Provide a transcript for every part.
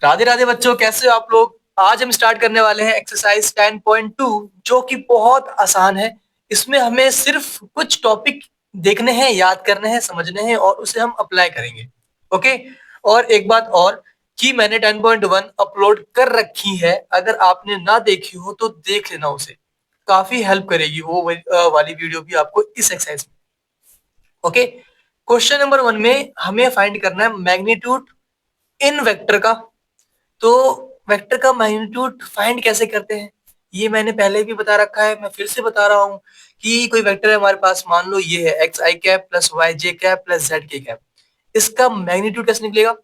राधे राधे बच्चों, कैसे हो आप लोग। आज हम स्टार्ट करने वाले हैं एक्सरसाइज 10.2 जो कि बहुत आसान है। इसमें हमें सिर्फ कुछ टॉपिक देखने हैं, याद करने हैं, समझने हैं और उसे हम अप्लाई करेंगे। ओके। और एक बात और कि मैंने 10.1 अपलोड कर रखी है, अगर आपने ना देखी हो तो देख लेना उसे। काफी हेल्प करेगी वो वाली वीडियो भी आपको इस एक्सरसाइज में। ओके। क्वेश्चन नंबर 1 में हमें फाइंड करना है मैग्नीट्यूड इन वेक्टर का। तो वेक्टर का मैग्नीट्यूड फाइंड कैसे करते हैं, ये मैंने पहले भी बता रखा है, मैं फिर से बता रहा हूँ कि कोई वेक्टर है हमारे पास, मान लो ये है एक्स आई कैप प्लस वाई जे कैप प्लस जेड के कैप। इसका मैग्नीट्यूड कैसे निकलेगा?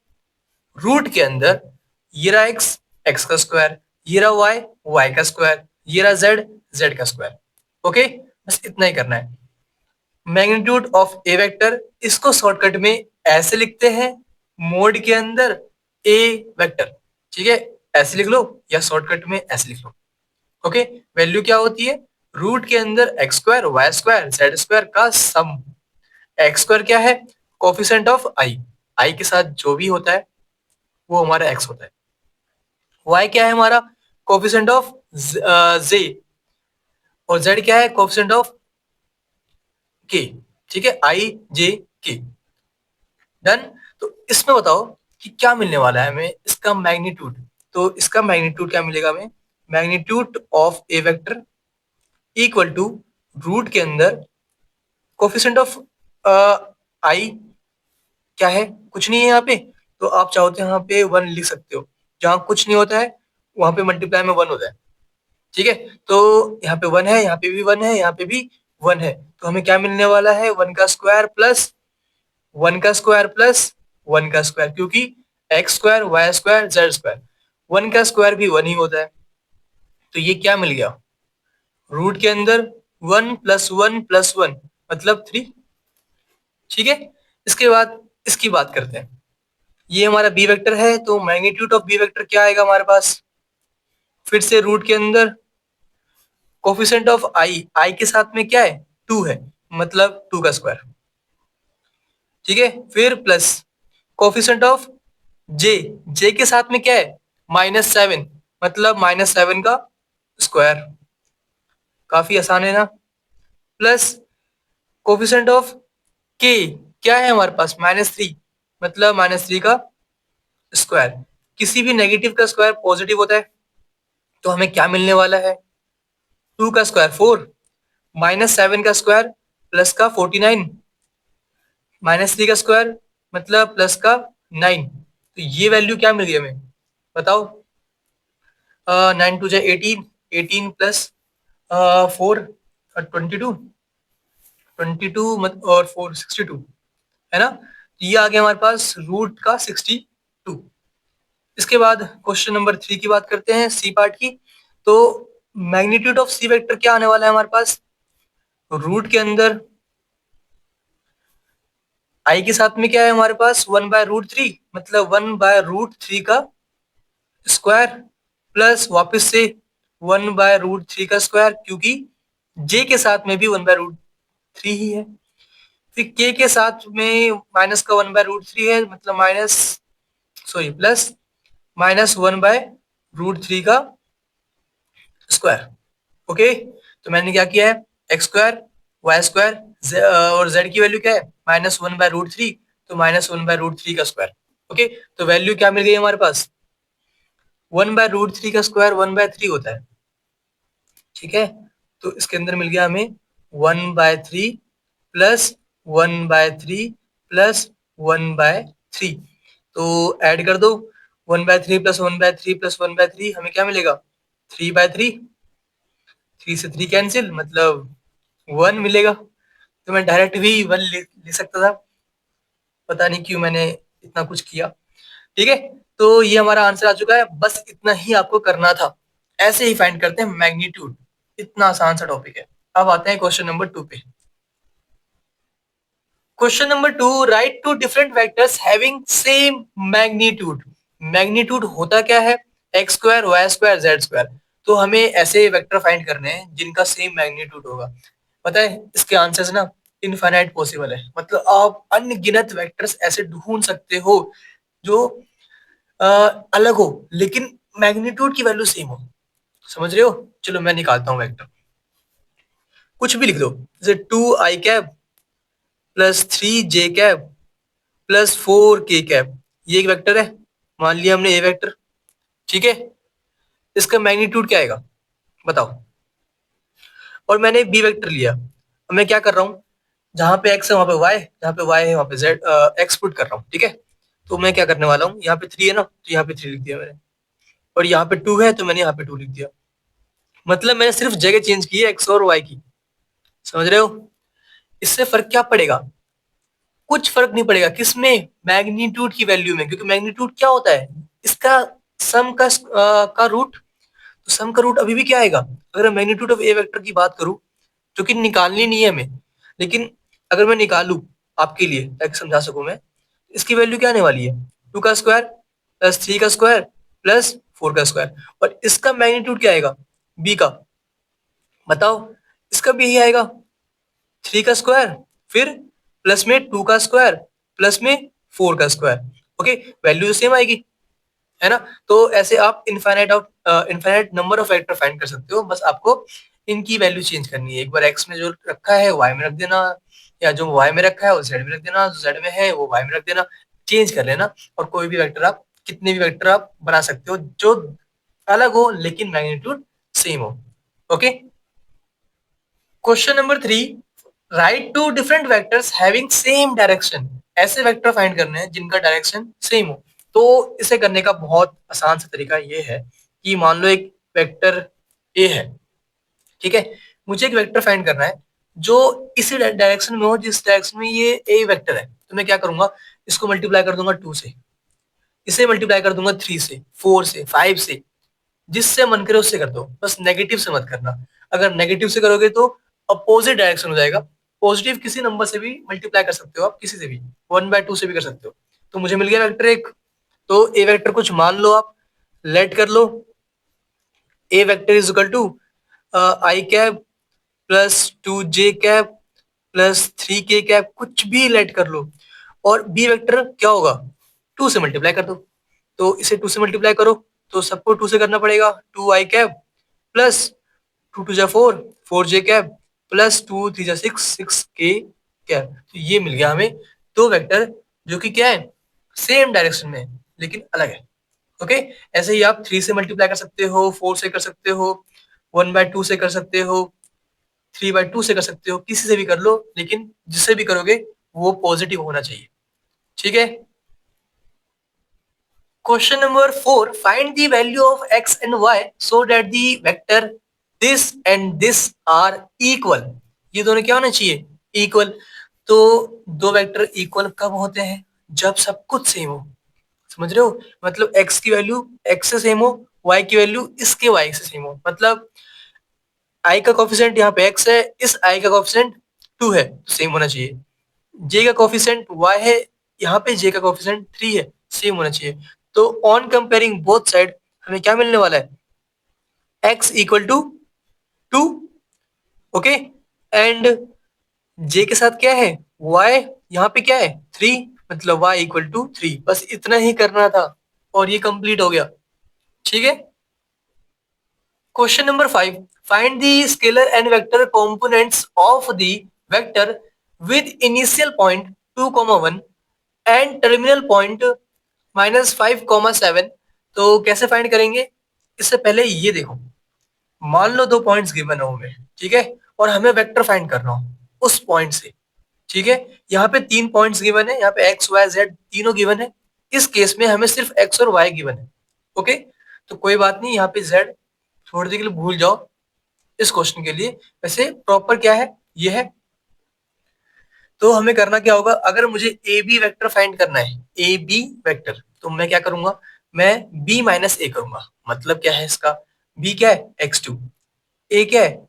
रूट के अंदर ये रहा एक्स, एक्स का स्क्वायर, ये रहा वाई, वाई का स्क्वायर, ये रहा जेड, जेड का स्क्वायर। ओके, बस इतना ही करना है। मैग्नीट्यूड ऑफ ए वेक्टर, इसको शॉर्टकट में ऐसे लिखते हैं, मोड के अंदर ए वेक्टर। ठीक है, ऐसे लिख लो या शॉर्टकट में ऐसे लिख लो। ओके। वैल्यू क्या होती है? रूट के अंदर X square, Y square, Z square का सम। एक्स स्क्वायर क्या है? कोफिशिएंट ऑफ आई। आई के साथ जो भी होता है वो हमारा एक्स होता है। वाई क्या है हमारा? कोफिशिएंट ऑफ जे। और जेड क्या है? कोफिशिएंट ऑफ के। ठीक है, आई जे के। डन। तो इसमें बताओ कि क्या मिलने वाला है हमें, इसका मैग्नीट्यूड। तो इसका मैग्नीट्यूड क्या मिलेगा हमें? Magnitude of A vector equal to root के अंदर कोफिशिएंट ऑफ आई। क्या है? कुछ नहीं है यहाँ पे, तो आप चाहो तो यहाँ पे वन लिख सकते हो। जहां कुछ नहीं होता है वहां पे मल्टीप्लाई में वन होता है। ठीक है, तो यहाँ पे वन है, यहाँ पे भी वन है, यहाँ पे भी वन है, तो हमें क्या मिलने वाला है? वन का स्क्वायर प्लस वन का स्क्वायर प्लस वन का स्क्वायर, क्योंकि X square, Y square, Z square, one का स्क्वायर भी वन ही होता है। तो ये क्या मिल गया? रूट के अंदर वन प्लस वन मतलब थ्री। ठीक है, इसके बाद इसकी बात करते हैं। ये हमारा बी वेक्टर है, तो मैग्नीट्यूड ऑफ बी वेक्टर क्या आएगा हमारे पास? फिर से रूट के अंदर कोफिशिएंट ऑफ आई, आई के साथ में क्या है? टू है, मतलब टू का स्क्वायर। ठीक है, फिर प्लस कोफिशिएंट ऑफ जे, जे के साथ में क्या है? -7, मतलब -7 का स्क्वायर। काफी आसान है ना। प्लस कोफिशिएंट ऑफ के, क्या है हमारे पास? -3, मतलब -3 का स्क्वायर। किसी भी नेगेटिव का स्क्वायर पॉजिटिव होता है, तो हमें क्या मिलने वाला है? 2 का स्क्वायर 4, -7 का स्क्वायर प्लस का 49, -3 का स्क्वायर मतलब प्लस का 9। तो ये वैल्यू क्या मिल गई हमें, बताओ? 9 टू जा 18, 18 प्लस 4 22, 22 और 4 62, है ना। तो ये आ गया हमारे पास रूट का 62। इसके बाद क्वेश्चन नंबर 3 की बात करते हैं, सी पार्ट की। तो मैग्नीट्यूड ऑफ सी वेक्टर क्या आने वाला है हमारे पास? रूट के अंदर आई के साथ में क्या है हमारे पास? 1/√3, मतलब 1/√3 का स्क्वायर, प्लस वापस से 1/√3 का स्क्वायर, क्योंकि जे के साथ में भी 1/√3 ही है। फिर के साथ में माइनस का 1/√3 है, मतलब माइनस, सॉरी प्लस -1/√3 का स्क्वायर। ओके, तो मैंने क्या किया है? एक्स स्क्वायर, वाई स्क्वायर और जेड की वैल्यू क्या है? -1/√3, तो -1/√3 का स्क्वायर। ओके, तो वैल्यू क्या मिल गई हमारे पास? 1/√3 का स्क्वायर 1/3 होता है। ठीक है, तो इसके अंदर मिल गया हमें 1/3 प्लस 1/3 प्लस 1/3। तो ऐड कर दो, 1/3 प्लस 1/3 प्लस 1/3 हमें क्या मिलेगा? 3/3। 3 से 3 कैंसिल, मतलब 1 मिलेगा। तो मैं डायरेक्ट भी 1 लिख सकता था, पता नहीं क्यों मैंने इतना कुछ किया। ठीक है, तो ये हमारा आंसर आ चुका है, बस इतना ही आपको करना था। ऐसे ही फाइंड करते हैं मैग्नीट्यूड, इतना आसान सा टॉपिक है। अब आते हैं क्वेश्चन नंबर 2 पे। Question number 2, write two different vectors having same magnitude. Magnitude होता क्या है? X square, Y square, Z square. तो हमें ऐसे वेक्टर फाइंड करने हैं जिनका सेम मैग्नीट्यूड होगा। पता है इसके आंसर्स ना इनफाइनाइट पॉसिबल है, मतलब आप अनगिनत वेक्टर्स ऐसे ढूंढ सकते हो जो अलग हो लेकिन मैग्नीट्यूड की वैल्यू सेम हो। समझ रहे हो? चलो मैं निकालता हूँ वेक्टर। कुछ भी लिख दो, जैसे 2i cap plus 3j cap plus 4k cap, ये एक वेक्टर है। मान लिया हमने ये वेक्टर। ठीक है, इसका मैग्नीट्यूड क्या आएगा बताओ। और मैंने बी वेक्टर लिया। अब मैं क्या कर रहा हूँ, जहां पे एक्स है वहां पे वाई, जहां पे वाई है वहां पे जेड, एक्स पुट कर रहा हूँ। ठीक है, तो मैं क्या करने वाला हूँ, यहाँ पे 3 है ना, तो यहाँ पे 3 लिख दिया मैंने। और यहाँ पे 2 है तो मैंने यहाँ पे 2 लिख दिया। मतलब मैंने सिर्फ जगह चेंज की है एक्स और वाई की। समझ रहे हो? इससे फर्क क्या पड़ेगा? कुछ फर्क नहीं पड़ेगा। किसमें? मैग्नीट्यूड की वैल्यू में। क्योंकि मैग्नीट्यूड क्या होता है, इसका सम का रूट। तो सम का रूट अभी भी क्या आएगा, अगर मैं मैग्नीट्यूड ऑफ ए वेक्टर की बात करूं, जो कि निकालनी नहीं है हमें, लेकिन अगर मैं निकालू आपके लिए ताकि समझा सकूं मैं, इसकी वैल्यू क्या आने वाली है, 2 का स्क्वायर प्लस 3 का स्क्वायर प्लस 4 का स्क्वायर। और इसका मैग्नीट्यूड क्या आएगा, बी का, बताओ। इसका भी यही आएगा, 3 का स्क्वायर, फिर प्लस में 2 का स्क्वायर प्लस में 4 का स्क्वायर। ओके, वैल्यू तो सेम आएगी, है ना? तो ऐसे आप infinite number of vector find कर सकते हो। बस आपको इनकी वैल्यू चेंज करनी है। एक बार एक्स में जो रखा है वाई में रख देना, या जो वाई में रखा है वो जेड में रख देना, जो जेड में है वो वाई में रख देना। चेंज कर लेना, और कोई भी वेक्टर आप, कितने भी वेक्टर आप बना सकते हो जो अलग हो लेकिन मैग्नीट्यूड सेम हो। Okay. Question number 3, write two different vectors having same direction. ऐसे वेक्टर फाइंड करने हैं जिनका डायरेक्शन सेम हो। तो इसे करने का बहुत आसान सा तरीका ये है कि मान लो एक वेक्टर ए है। ठीक है, मुझे एक वेक्टर फाइंड करना है जो इसी डायरेक्शन में हो जिस डायरेक्शन में ये ए वेक्टर है। तो मैं क्या करूंगा, इसको मल्टीप्लाई कर दूंगा 2 से, इसे मल्टीप्लाई कर दूंगा 3 से, 4 से, 5 से। जिससे मन करे उससे कर दो, बस नेगेटिव से मत करना। अगर नेगेटिव से करोगे तो अपोजिट डायरेक्शन हो जाएगा। पॉजिटिव किसी नंबर से भी मल्टीप्लाई कर सकते हो आप, किसी से भी, 1/2 से भी कर सकते हो। तो मुझे मिल गया वेक्टर एक। तो ए वेक्टर कुछ मान लो आप, लेट कर लो। A vector is equal to i cap plus 2j cap plus 3k cap, कुछ भी लेट कर लो। और बी वेक्टर क्या होगा, 2 से मल्टीप्लाई कर दो। तो इसे 2 से मल्टीप्लाई करो, तो सबको 2 से करना पड़ेगा। 2i कैप प्लस 2 2 जा 4, 4j कैप प्लस 2 3 जा 6, 6k कैप। तो ये मिल गया हमें दो वेक्टर जो कि क्या है, सेम डायरेक्शन में है लेकिन अलग है। ओके, ऐसे ही आप 3 से मल्टीप्लाई कर सकते हो, 4 से कर सकते हो, 1/2 से कर सकते हो, 3/2 से कर सकते हो, किसी से भी कर लो, लेकिन जिससे भी करोगे वो पॉजिटिव होना चाहिए। ठीक है। Question number 4, find the value of x and y so that the vector this and this are equal. ये दोनों क्या होना चाहिए, इक्वल। तो दो वेक्टर इक्वल कब होते हैं, जब सब कुछ सेम हो। समझ रहे हो? मतलब x की वैल्यू x से सेम हो, y की वैल्यू इसके y से सेम हो। मतलब i का कोफिशिएंट यहाँ पे x है, इस i का कोफिशिएंट 2 है, तो सेम होना चाहिए। j का कोफिशिएंट y है, यहाँ पे j का कोफिशिएंट 3 है, सेम होना चाहिए। तो ऑन कंपेयरिंग बोथ साइड हमें क्या मिलने वाला है, x equal to 2। Okay, and j के साथ क्या है, y, यहाँ पे क्या है 3, मतलब y इक्वल टू 3। बस इतना ही करना था और ये कंप्लीट हो गया। ठीक है। Question number 5, find the scalar and vector components of the vector with initial point 2,1 and terminal point -5,7। तो कैसे फाइंड करेंगे, इससे पहले ये देखो, मान लो दो पॉइंट्स गिवन हो हमें, ठीक है, और हमें वेक्टर फाइंड करना हो उस पॉइंट से। ठीक है, यहाँ पे 3 पॉइंट्स गिवन है, यहाँ पे एक्स वाई जेड तीनों गिवन है। इस केस में हमें सिर्फ एक्स और वाई गिवन है। ओके, तो कोई बात नहीं, यहाँ पे जेड थोड़ी देर के लिए भूल जाओ इस क्वेश्चन के लिए। वैसे प्रॉपर क्या है, ये है। तो हमें करना क्या होगा, अगर मुझे ए बी वेक्टर फाइंड करना है, ए बी वेक्टर, तो मैं क्या करूंगा, मैं बी माइनस ए करूंगा। मतलब क्या है इसका, बी क्या है x2, ए क्या है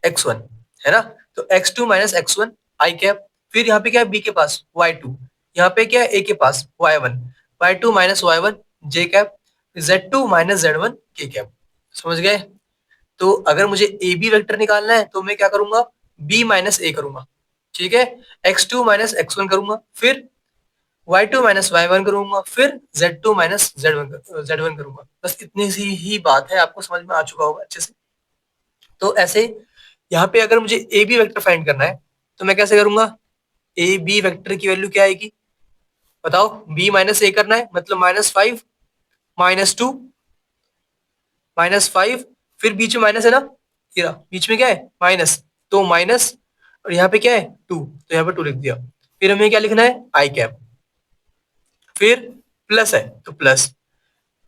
x1, है ना? तो x2 माइनस x1 आई कैप, फिर यहाँ पे क्या है बी के पास y2, यहाँ पे क्या है ए के पास y1, y2 minus y1 j cap, z2 minus z1 k cap. समझ गए? तो अगर मुझे ए बी वेक्टर निकालना है तो मैं क्या करूंगा, बी माइनस ए करूंगा। ठीक है, x2 माइनस x1 करूंगा, फिर y2 माइनस y1 करूंगा, फिर z2 माइनस z1 करूंगा। बस इतनी सी ही बात है, आपको समझ में आ चुका होगा अच्छे से। तो ऐसे यहाँ पे अगर मुझे ए बी वेक्टर फाइंड करना है तो मैं कैसे करूंगा? ए बी वेक्टर की वैल्यू क्या आएगी बताओ? बी माइनस ए करना है, मतलब -5 -2 -5, फिर बीच में माइनस है ना, ये बीच में क्या है माइनस, तो माइनस, और यहाँ पे क्या है 2, तो यहाँ पे 2 लिख दिया। फिर हमें क्या लिखना है आई कैप, फिर प्लस है तो प्लस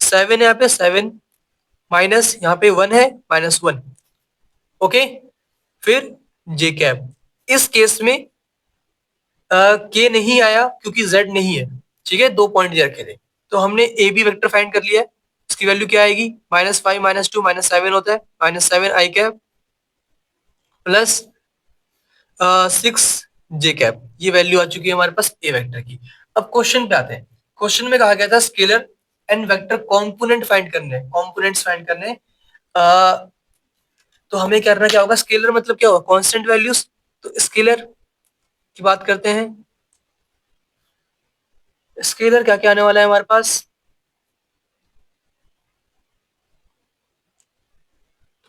7 है, यहाँ पे 7 माइनस, यहाँ पे 1 है -1, ओके। फिर जे कैप, इस केस में के नहीं आया क्योंकि जेड नहीं है, ठीक है, 2 पॉइंट रखे थे। तो हमने ए बी वेक्टर फाइंड कर लिया है, इसकी वैल्यू क्या आएगी? -5 -2 -7 होता है, -7 आई कैप प्लस 6 जे कैप। ये वैल्यू आ चुकी है हमारे पास ए वेक्टर की। अब क्वेश्चन पे आते हैं। क्वेश्चन में कहा गया था scalar and vector component find करने, कॉम्पोनेंट्स फाइंड करने। तो हमें करना क्या होगा? स्केलर मतलब क्या होगा? Constant values. तो स्केलर की बात करते हैं। स्केलर क्या क्या आने वाला है हमारे पास?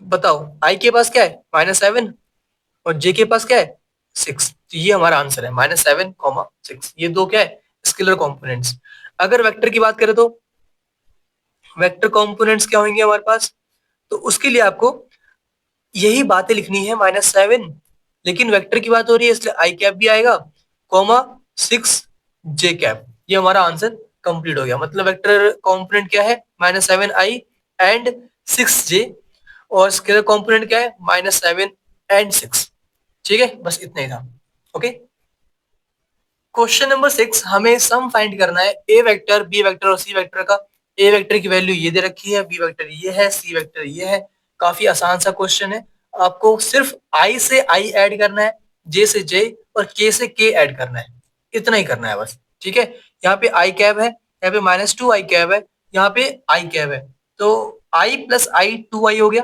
बताओ, आई के पास क्या है -7 और जे के पास क्या है 6। तो ये हमारा आंसर है -7, 6। ये दो क्या है? Scalar components. अगर वेक्टर की बात करें तो वेक्टर कंपोनेंट्स क्या होंगे हमारे पास? तो उसके लिए आपको यही बातें लिखनी है, -7, लेकिन वेक्टर की बात हो रही है इसलिए आई कैप भी आएगा, कॉमा 6 जे कैप। ये हमारा आंसर कंप्लीट हो गया। मतलब वेक्टर कंपोनेंट क्या है? -7 आई एंड 6 जे, और स्केलर कंपोनेंट क्या है? -7 एंड 6। ठीक है, बस इतना ही था। ओके। क्वेश्चन नंबर 6, हमें सम फाइंड करना है ए वेक्टर, बी वेक्टर और सी वेक्टर का। ए वेक्टर की वैल्यू ये दे रखी है, बी वेक्टर ये है, सी वेक्टर ये है। काफी आसान सा क्वेश्चन है। आपको सिर्फ आई से आई ऐड करना है, जे से जे और के से के ऐड करना है, इतना ही करना है बस। ठीक है, यहाँ पे आई कैब है, यहाँ पे -2 आई कैब है, यहाँ पे आई कैब है, तो आई प्लस आई 2 आई हो गया,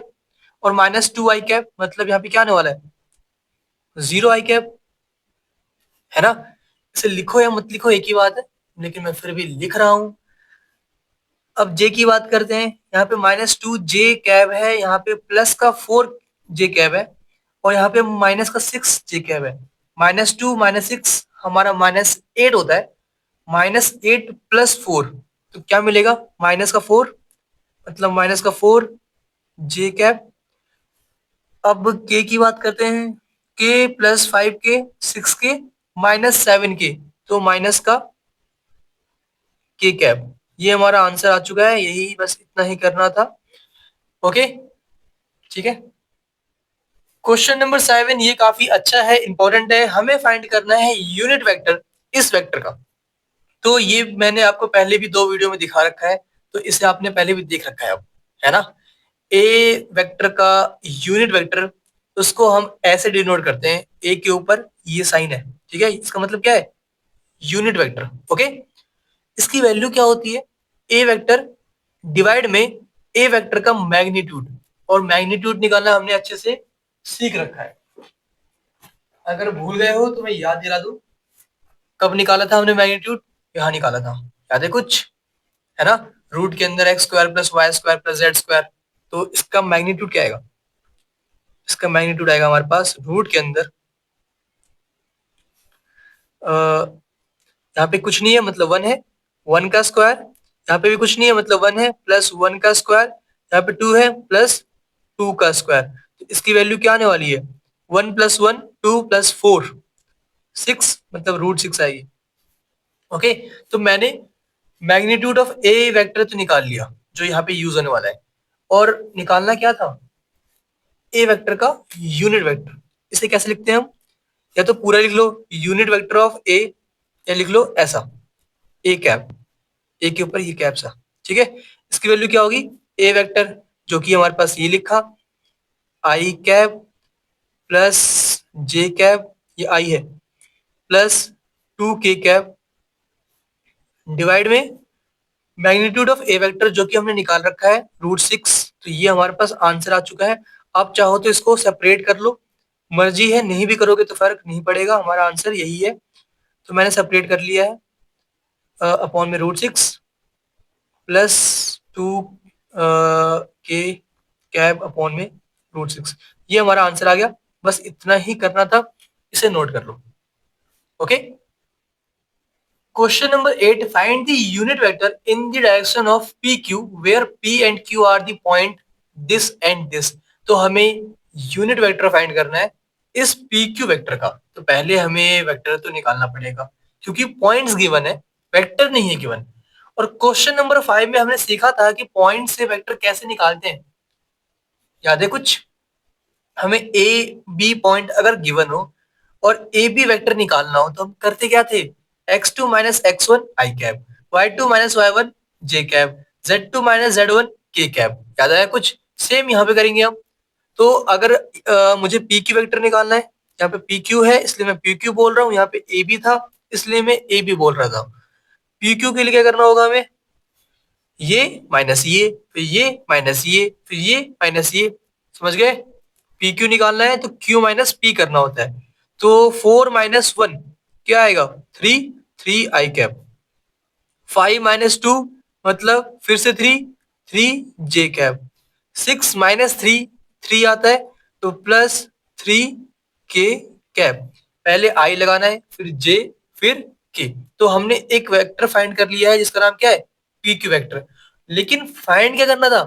और -2 आई कैब मतलब यहाँ पे क्या आने वाला है? 0 आई कैब, है ना। इसे लिखो या मत लिखो एक ही बात है, लेकिन मैं फिर भी लिख रहा हूं। अब जे की बात करते हैं। यहाँ पे -2 जे कैब है, यहाँ पे प्लस का 4 जे कैब है, और यहाँ पे माइनस का 6 जे कैब है। -2 -6 हमारा -8 होता है, -8 प्लस 4, तो क्या मिलेगा? माइनस का 4, मतलब -4 जे कैब। अब के की बात करते हैं। के +5 के 6 के -7 के, तो माइनस का के कैप। ये हमारा आंसर आ चुका है, यही बस इतना ही करना था। ओके, ठीक है। क्वेश्चन नंबर 7 ये काफी अच्छा है, इंपॉर्टेंट है। हमें फाइंड करना है यूनिट वेक्टर इस वेक्टर का। तो ये मैंने आपको पहले भी 2 वीडियो में दिखा रखा है, तो इसे आपने पहले भी देख रखा है अब, है ना। ए वेक्टर का यूनिट वेक्टर, उसको हम ऐसे डिनोट करते हैं, ए के ऊपर ये साइन है, ठीक है। इसका मतलब क्या है? Unit vector. ओके, इसकी वैल्यू क्या होती है? ए वेक्टर डिवाइड में ए वेक्टर का मैग्नीट्यूड, और मैग्नीट्यूड निकालना हमने अच्छे से सीख रखा है। अगर भूल गए हो तो मैं याद दिला दूं, कब निकाला था हमने मैग्नीट्यूड? यहाँ निकाला था, याद है कुछ? है ना, रूट के अंदर x² + y² + z²। तो इसका मैग्नीट्यूड क्या आएगा? इसका मैग्नीट्यूड आएगा हमारे पास रूट के अंदर, यहाँ पे कुछ नहीं है मतलब 1 है, 1 का स्क्वायर, यहाँ पे भी कुछ नहीं है मतलब 1 है, प्लस 1 का स्क्वायर, यहाँ पे 2 है प्लस 2 का स्क्वायर। तो इसकी वैल्यू क्या आने वाली है? 1 + 1 2 + 4 6, मतलब √6 आएगी। ओके, तो मैंने मैग्नीट्यूड ऑफ ए वेक्टर तो निकाल लिया, जो यहाँ पे यूज होने वाला है। और निकालना क्या था? ए वेक्टर का यूनिट वेक्टर। इसे कैसे लिखते हैं हम? या तो पूरा लिख लो यूनिट वेक्टर ऑफ ए, या लिख लो ऐसा ए कैप, ए के ऊपर ये कैप सा, ठीक है। इसकी वैल्यू क्या होगी? ए वेक्टर, जो कि हमारे पास ये लिखा आई कैप प्लस जे कैप, ये आई है, प्लस 2 के कैप, डिवाइड में मैग्नीट्यूड ऑफ ए वेक्टर जो कि हमने निकाल रखा है √6। तो ये हमारे पास आंसर आ चुका है। आप चाहो तो इसको सेपरेट कर लो, मर्जी है, नहीं भी करोगे तो फर्क नहीं पड़ेगा, हमारा आंसर यही है। तो मैंने सेपरेट कर लिया है। अपॉन में √6 प्लस 2 के कैब अपॉन में √6। ये हमारा आंसर आ गया। बस इतना ही करना था, इसे नोट कर लो। Okay. Question number 8, find the unit vector in the direction of P Q where P and Q are the point this and this. तो हमें यूनिट वेक्टर फाइंड करना है इस पी क्यू वेक्टर का। तो पहले हमें वेक्टर तो निकालना पड़ेगा क्योंकि पॉइंट्स गिवन है, वेक्टर नहीं है गिवन। और क्वेश्चन नंबर 5 में हमने सीखा था कि पॉइंट से वेक्टर कैसे निकालते हैं, याद है कुछ? हमें ए बी पॉइंट अगर गिवन हो और ए बी वेक्टर निकालना हो तो हम करते क्या थे? x2 माइनस x1 आई कैप, y2 माइनस y1 जे कैप, z2 माइनस z1 के कैप। याद आया कुछ? सेम यहाँ पे करेंगे हम। तो अगर मुझे पी क्यू वेक्टर निकालना है, यहाँ पे पी क्यू है इसलिए मैं पी क्यू बोल रहा हूँ, यहाँ पे ए बी था इसलिए मैं ए बी बोल रहा था। पी क्यू के लिए क्या करना होगा हमें? ये माइनस ये, फिर ये माइनस ये, फिर ये माइनस ये। समझ गए? पी क्यू निकालना है तो क्यू माइनस पी करना होता है। तो 4 - 1 क्या आएगा? 3, 3 आई कैप। 5 - 2 मतलब फिर से 3, 3 जे कैप। 6 - 3 3 आता है तो +3 के कैप। पहले आई लगाना है, फिर जे, फिर के। तो हमने एक वेक्टर फाइंड कर लिया है जिसका नाम क्या है? P Q vector. लेकिन फाइंड क्या करना था?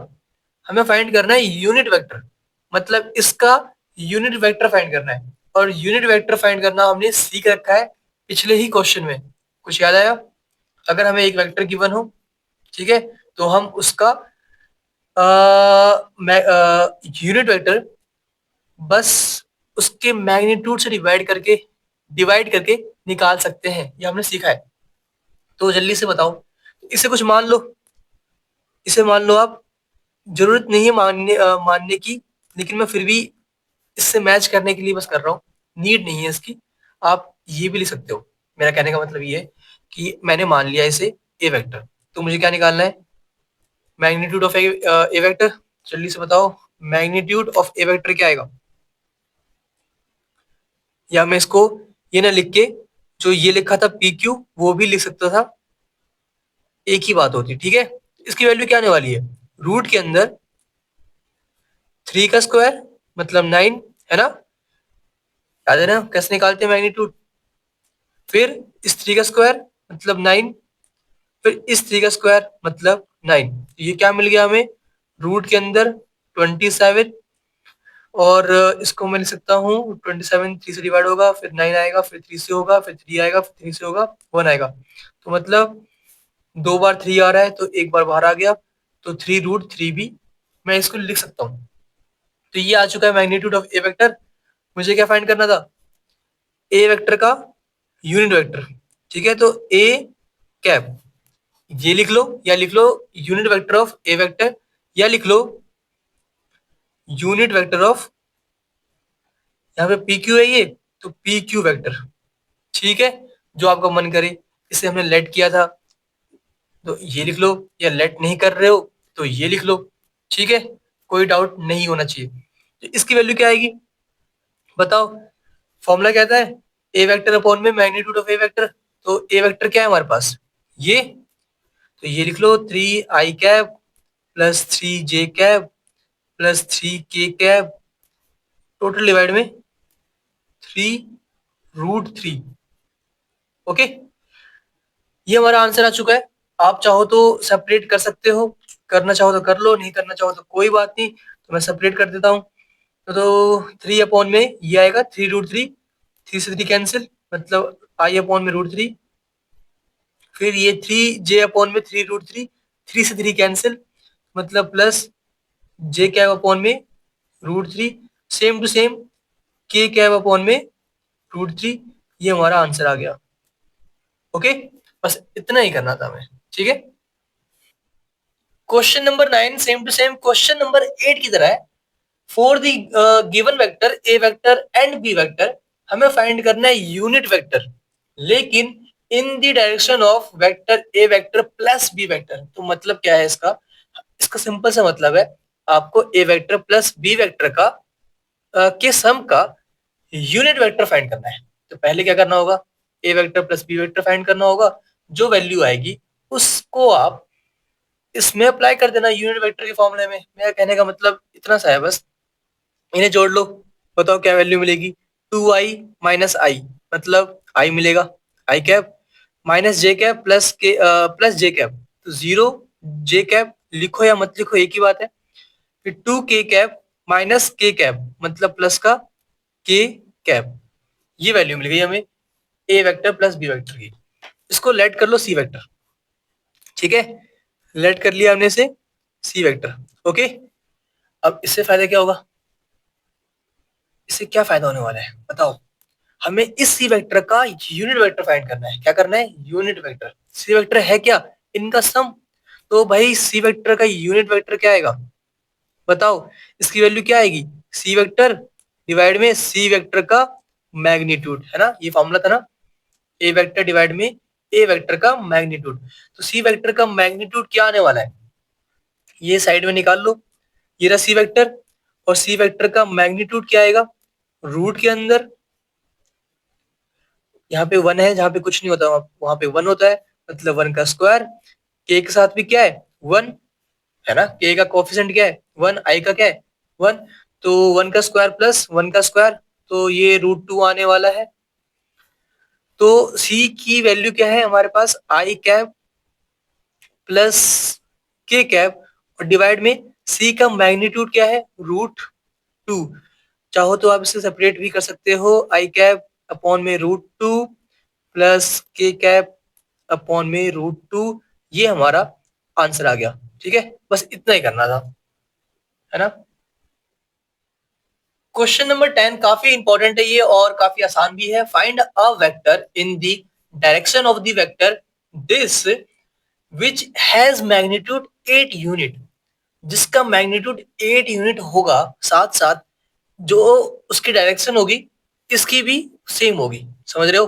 हमें फाइंड करना है यूनिट वेक्टर, मतलब इसका यूनिट वेक्टर फाइंड करना है। और यूनिट वेक्टर फाइंड करना हमने सीख रखा है पिछले ही क्वेश्चन में। कुछ याद आया? अगर हमें एक वेक्टर गिवन हो, ठीक है, तो हम उसका यूनिट वेक्टर बस उसके मैग्नीट्यूड से डिवाइड करके निकाल सकते हैं। ये हमने सीखा है। तो जल्दी से बताओ, इसे कुछ मान लो, इसे मान लो आप। जरूरत नहीं है मानने की, लेकिन मैं फिर भी इससे मैच करने के लिए बस कर रहा हूँ। नीड नहीं है इसकी। आप ये भी लिख सकते हो। मेरा कहने का मतलब ये है कि मैंने मान लिया इसे ए वेक्टर, तो मुझे क्या निकालना है? Magnitude of A vector. जल्दी से बताओ, मैग्नीट्यूड ऑफ ए वेक्टर क्या आएगा? या मैं इसको ये ना लिख के जो ये लिखा था पी क्यू वो भी लिख सकता था, एक ही बात होती। ठीक है, इसकी वैल्यू क्या आने वाली है? रूट के अंदर 3 का स्क्वायर मतलब 9, है ना? याद है ना कैसे निकालते हैं मैग्नीट्यूड? फिर इस 3 का स्क्वायर मतलब 9, फिर इस 3 का स्क्वायर मतलब 9। ये क्या मिल गया हमें? रूट के अंदर 27। और इसको मैं लिख सकता हूँ 27 3 से डिवाइड होगा, फिर 9 आएगा, फिर 3 से होगा, फिर 3 आएगा, फिर 3 से होगा, 1 आएगा। तो मतलब 2 बार 3 आ रहा है तो एक बार बाहर आ गया, तो 3√3 भी मैं इसको लिख सकता हूँ। तो ये आ चुका है मैग्नीट्यूड ऑफ ए वेक्टर। मुझे क्या फाइंड करना था? ए वेक्टर का यूनिट वेक्टर। ठीक है, तो ए कैप ये लिख लो, या लिख लो unit vector of A vector, या लिख लो यूनिट वेक्टर ऑफ, यहाँ पे पी क्यू है ये, तो पी क्यू वेक्टर। ठीक है, जो आपका मन करे। इसे हमने लेट किया था तो ये लिख लो, या लेट नहीं कर रहे हो तो ये लिख लो। ठीक है, कोई डाउट नहीं होना चाहिए। तो इसकी वैल्यू क्या आएगी बताओ? फॉर्मूला कहता है ए वेक्टर अपॉन में मैग्नीट्यूड ऑफ ए वेक्टर। तो ए वेक्टर क्या है हमारे पास? ये। तो ये लिख लो 3 आई कैप प्लस 3 जे कैप प्लस 3 के कैप, टोटल डिवाइड में 3√3। ओके, ये हमारा आंसर आ चुका है। आप चाहो तो सेपरेट कर सकते हो, करना चाहो तो कर लो, नहीं करना चाहो तो कोई बात नहीं। तो मैं सेपरेट कर देता हूँ। तो 3 अपॉन में ये आएगा 3√3, 3 से 3 कैंसिल मतलब आई अपॉन में √3। फिर ये 3 जे अपॉन में 3√3, 3 से 3 कैंसिल मतलब प्लस जे कैब अपॉन में √3, सेम टू सेम के कैब अपॉन में √3। ये हमारा आंसर आ गया। ओके, बस इतना ही करना था हमें। ठीक है, question number 9 same to same question number 8 की तरह है। For the given vector A vector and B vector हमें फाइंड करना है यूनिट वेक्टर, लेकिन in the direction of vector A vector plus B vector. तो मतलब क्या है इसका? इसका सिंपल सा मतलब है आपको ए वेक्टर प्लस बी वेक्टर का के सम का यूनिट वेक्टर फाइंड करना है। तो पहले क्या करना होगा? A vector plus B vector find करना होगा। जो वैल्यू आएगी उसको आप इसमें अप्लाई कर देना यूनिट वेक्टर के फॉर्मूले में। मेरा कहने का मतलब इतना सा है बस, इन्हें जोड़ लो, बताओ क्या वैल्यू मिलेगी। 2i माइनस आई, मतलब आई मिलेगा, आई कैप माइनस जे कैप प्लस जे कैप, तो 0 जे कैप लिखो या मत लिखो एक ही बात है। फिर 2k कैप माइनस के कैप, मतलब प्लस का के कैप। ये वैल्यू मिल गई हमें ए वेक्टर प्लस बी वेक्टर की। इसको लेट कर लो सी वेक्टर, ठीक है, लेट कर लिया हमने से सी वेक्टर। ओके, अब इससे फायदा क्या होगा, इससे क्या फायदा होने वाला है बताओ। हमें इस सी वेक्टर का यूनिट वेक्टर फाइंड करना है। क्या करना है, यूनिट वेक्टर। सी वेक्टर है क्या, इनका सम। तो भाई सी वेक्टर का यूनिट वेक्टर क्या आएगा बताओ, इसकी वैल्यू क्या आएगी, सी वेक्टर डिवाइड में सी वेक्टर का मैग्नीट्यूड, है ना, ये फॉर्मूला था ना, ए वेक्टर डिवाइड में ए वेक्टर का मैग्नीट्यूड। तो सी वेक्टर का मैग्नीट्यूड क्या आने वाला है, ये साइड में निकाल लो, ये रहा सी वेक्टर, और सी वेक्टर का मैग्नीट्यूड क्या आएगा, रूट के अंदर, यहाँ पे 1 है, जहाँ पे कुछ नहीं होता वहां पे 1 होता है, मतलब 1 का स्क्वायर, के के साथ भी क्या है 1, है ना, के का कोफिशिएंट क्या है 1, आई का क्या है 1, तो 1 का स्क्वायर प्लस 1 का स्क्वायर, तो ये √2 आने वाला है। तो सी की वैल्यू क्या है हमारे पास, आई कैप प्लस के कैप, और डिवाइड में सी का मैग्नीट्यूड क्या है √2। चाहो तो आप इसे सेपरेट भी कर सकते हो, आई कैप अपॉन में √2 प्लस के कैप अपॉन में √2, ये हमारा आंसर आ गया। ठीक है, बस इतना ही करना था, है ना। क्वेश्चन नंबर 10 काफी इंपॉर्टेंट है ये, और काफी आसान भी है। Find a vector in the direction of the vector this which has magnitude 8 unit, जिसका मैग्नीट्यूड 8 यूनिट होगा, साथ साथ जो उसकी डायरेक्शन होगी इसकी भी सेम होगी, समझ रहे हो।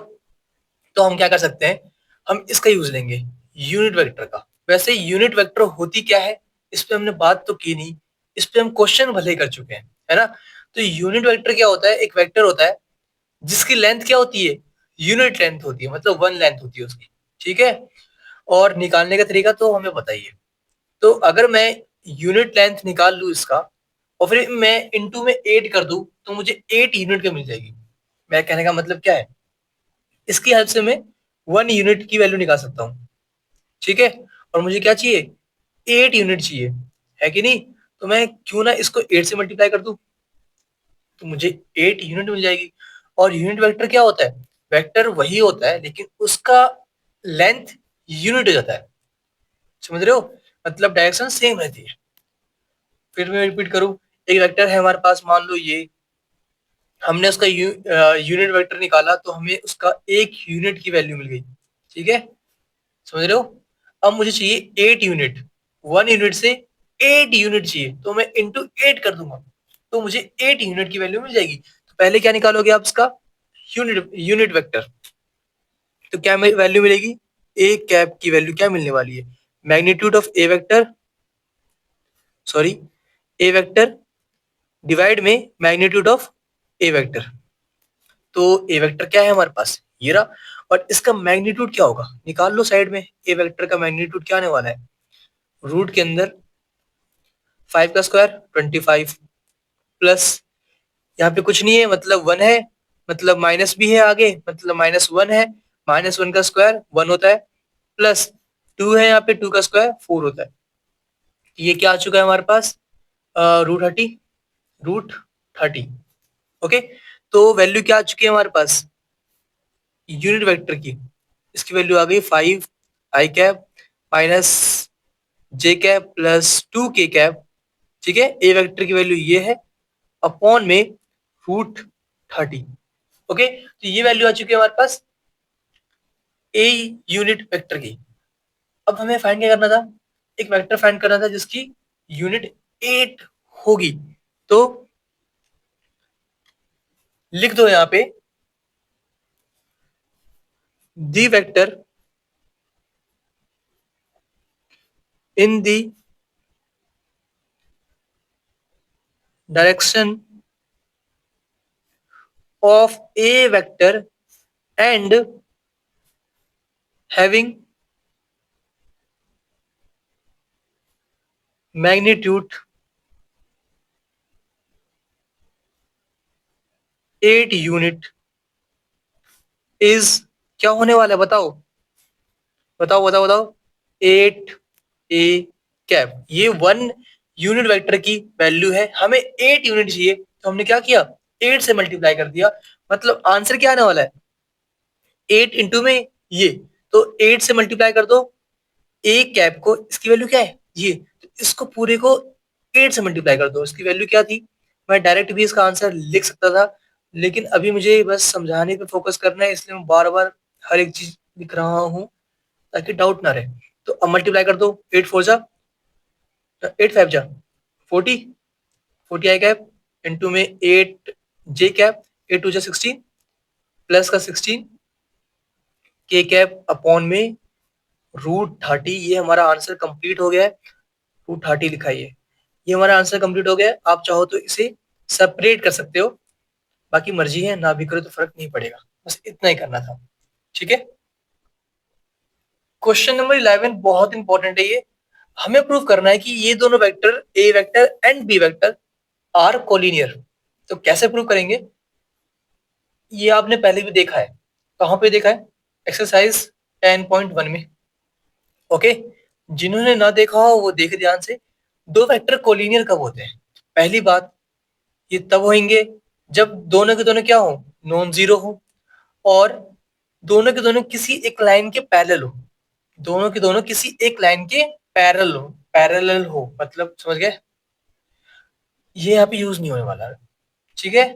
तो हम क्या कर सकते हैं, हम इसका यूज लेंगे यूनिट वेक्टर का। वैसे यूनिट वेक्टर होती क्या है, इस पे हमने बात तो की नहीं, इस पे हम क्वेश्चन भले ही कर चुके हैं, है ना। तो यूनिट वेक्टर क्या होता है, एक वेक्टर होता है जिसकी लेंथ क्या होती है, यूनिट लेंथ होती है, मतलब 1 लेंथ होती है उसकी, ठीक है। और निकालने का तरीका तो हमें बताइए। तो अगर मैं यूनिट लेंथ निकाल लू इसका, और फिर मैं इनटू में 8 कर दूं, तो मुझे 8 यूनिट की मिल जाएगी। मैं कहने का मतलब क्या है, इसकी हेल्प से मैं 1 यूनिट की वैल्यू निकाल सकता हूँ, ठीक है। और मुझे क्या चाहिए, 8 यूनिट चाहिए, है कि नहीं। तो मैं क्यों ना इसको 8 से मल्टीप्लाई कर दूं, तो मुझे 8 यूनिट मिल जाएगी। और यूनिट वेक्टर क्या होता है, वेक्टर वही होता है लेकिन उसका लेंथ यूनिट हो जाता है, समझ रहे हो, मतलब डायरेक्शन सेम रहती है। फिर मैं रिपीट करूं, एक वेक्टर है हमारे पास, मान लो ये, हमने उसका यूनिट वेक्टर निकाला तो हमें उसका 1 यूनिट की वैल्यू मिल गई, ठीक है, समझ रहे हो। अब मुझे चाहिए 8 यूनिट, 1 यूनिट से 8 यूनिट चाहिए, तो मैं इंटू 8 कर दूंगा, तो मुझे 8 यूनिट की वैल्यू मिल जाएगी। तो पहले क्या निकालोगे आप इसका यूनिट यूनिट वेक्टर, तो क्या वैल्यू मिलेगी, ए कैप की वैल्यू क्या मिलने वाली है, magnitude of A vector, sorry, A vector divide में मैग्नीट्यूड ऑफ ए वेक्टर। तो ए वेक्टर क्या है हमारे पास, ये रहा, और इसका मैग्नीट्यूड क्या होगा निकाल लो साइड में। ए वेक्टर का मैग्नीट्यूड क्या आने वाला है, रूट के अंदर 5 का स्क्वायर 25 प्लस, यहाँ पे कुछ नहीं है मतलब 1 है, मतलब माइनस भी है आगे, मतलब -1 है, -1 का स्क्वायर 1 होता है, प्लस 2 है, यहाँ पे 2 का स्क्वायर 4 होता है। ये क्या आ चुका है हमारे पास, √30, √30। ओके, तो वैल्यू क्या आ चुकी है हमारे पास यूनिट वेक्टर की, इसकी वैल्यू आ गई 5 आई कैप माइनस जे कैप प्लस 2 के कैप, ठीक है। ए वेक्टर की वैल्यू ये है, अपॉन में √30। ओके, तो ये वैल्यू आ चुकी है हमारे पास ए यूनिट वेक्टर की। अब हमें फाइंड क्या करना था, एक वेक्टर फाइंड करना था जिसकी यूनिट 8 होगी। तो लिख दो यहाँ पे, दी vector in the direction of a vector and having magnitude 8 unit is क्या होने वाला है बताओ, बताओ बताओ बताओ। 8 ए कैप, ये 1 यूनिट वेक्टर की वैल्यू है, हमें 8 यूनिट चाहिए, तो हमने क्या किया, 8 से मल्टीप्लाई कर दिया। मतलब आंसर क्या आने वाला है, 8 इंटू में ये, तो 8 से मल्टीप्लाई कर दो ए कैप को, इसकी वैल्यू क्या है ये, तो इसको पूरे को 8 से मल्टीप्लाई कर दो, इसकी वैल्यू क्या थी। मैं डायरेक्ट भी इसका आंसर लिख सकता था, लेकिन अभी मुझे बस समझाने पे फोकस करना है, इसलिए मैं बार बार हर एक चीज लिख रहा हूँ ताकि डाउट ना रहे। तो अब मल्टीप्लाई कर दो, 8 4 जा, 8 5 जा 40, 40 आई कैप इंटू में 8 जे कैप, 8 2 जा 16 प्लस का 16 के कैप अपॉन में √30। ये हमारा आंसर कंप्लीट हो गया है, √30 लिखा है ये हमारा आंसर कंप्लीट हो गया है। आप चाहो तो इसे सेपरेट कर सकते हो, बाकी मर्जी है, ना भी करो तो फर्क नहीं पड़ेगा, बस इतना ही करना था। ठीक है, क्वेश्चन नंबर 11 बहुत इंपॉर्टेंट है ये। हमें प्रूव करना है कि ये दोनों vector A vector and B vector are collinear. तो कैसे प्रूव करेंगे, ये आपने पहले भी देखा है। कहां पे देखा है, एक्सरसाइज 10.1 में। ओके, जिन्होंने ना देखा हो वो देखे ध्यान से। दो वेक्टर कोलिनियर कब होते हैं, पहली बात ये तब होंगे जब दोनों के दोनों क्या हो, नॉन जीरो हो, और दोनों के दोनों किसी एक लाइन के पैरेलल हो, दोनों के दोनों किसी एक लाइन के पैरेलल हो, पैरेलल हो मतलब समझ गए, ये यहाँ पे यूज नहीं होने वाला है। ठीक है,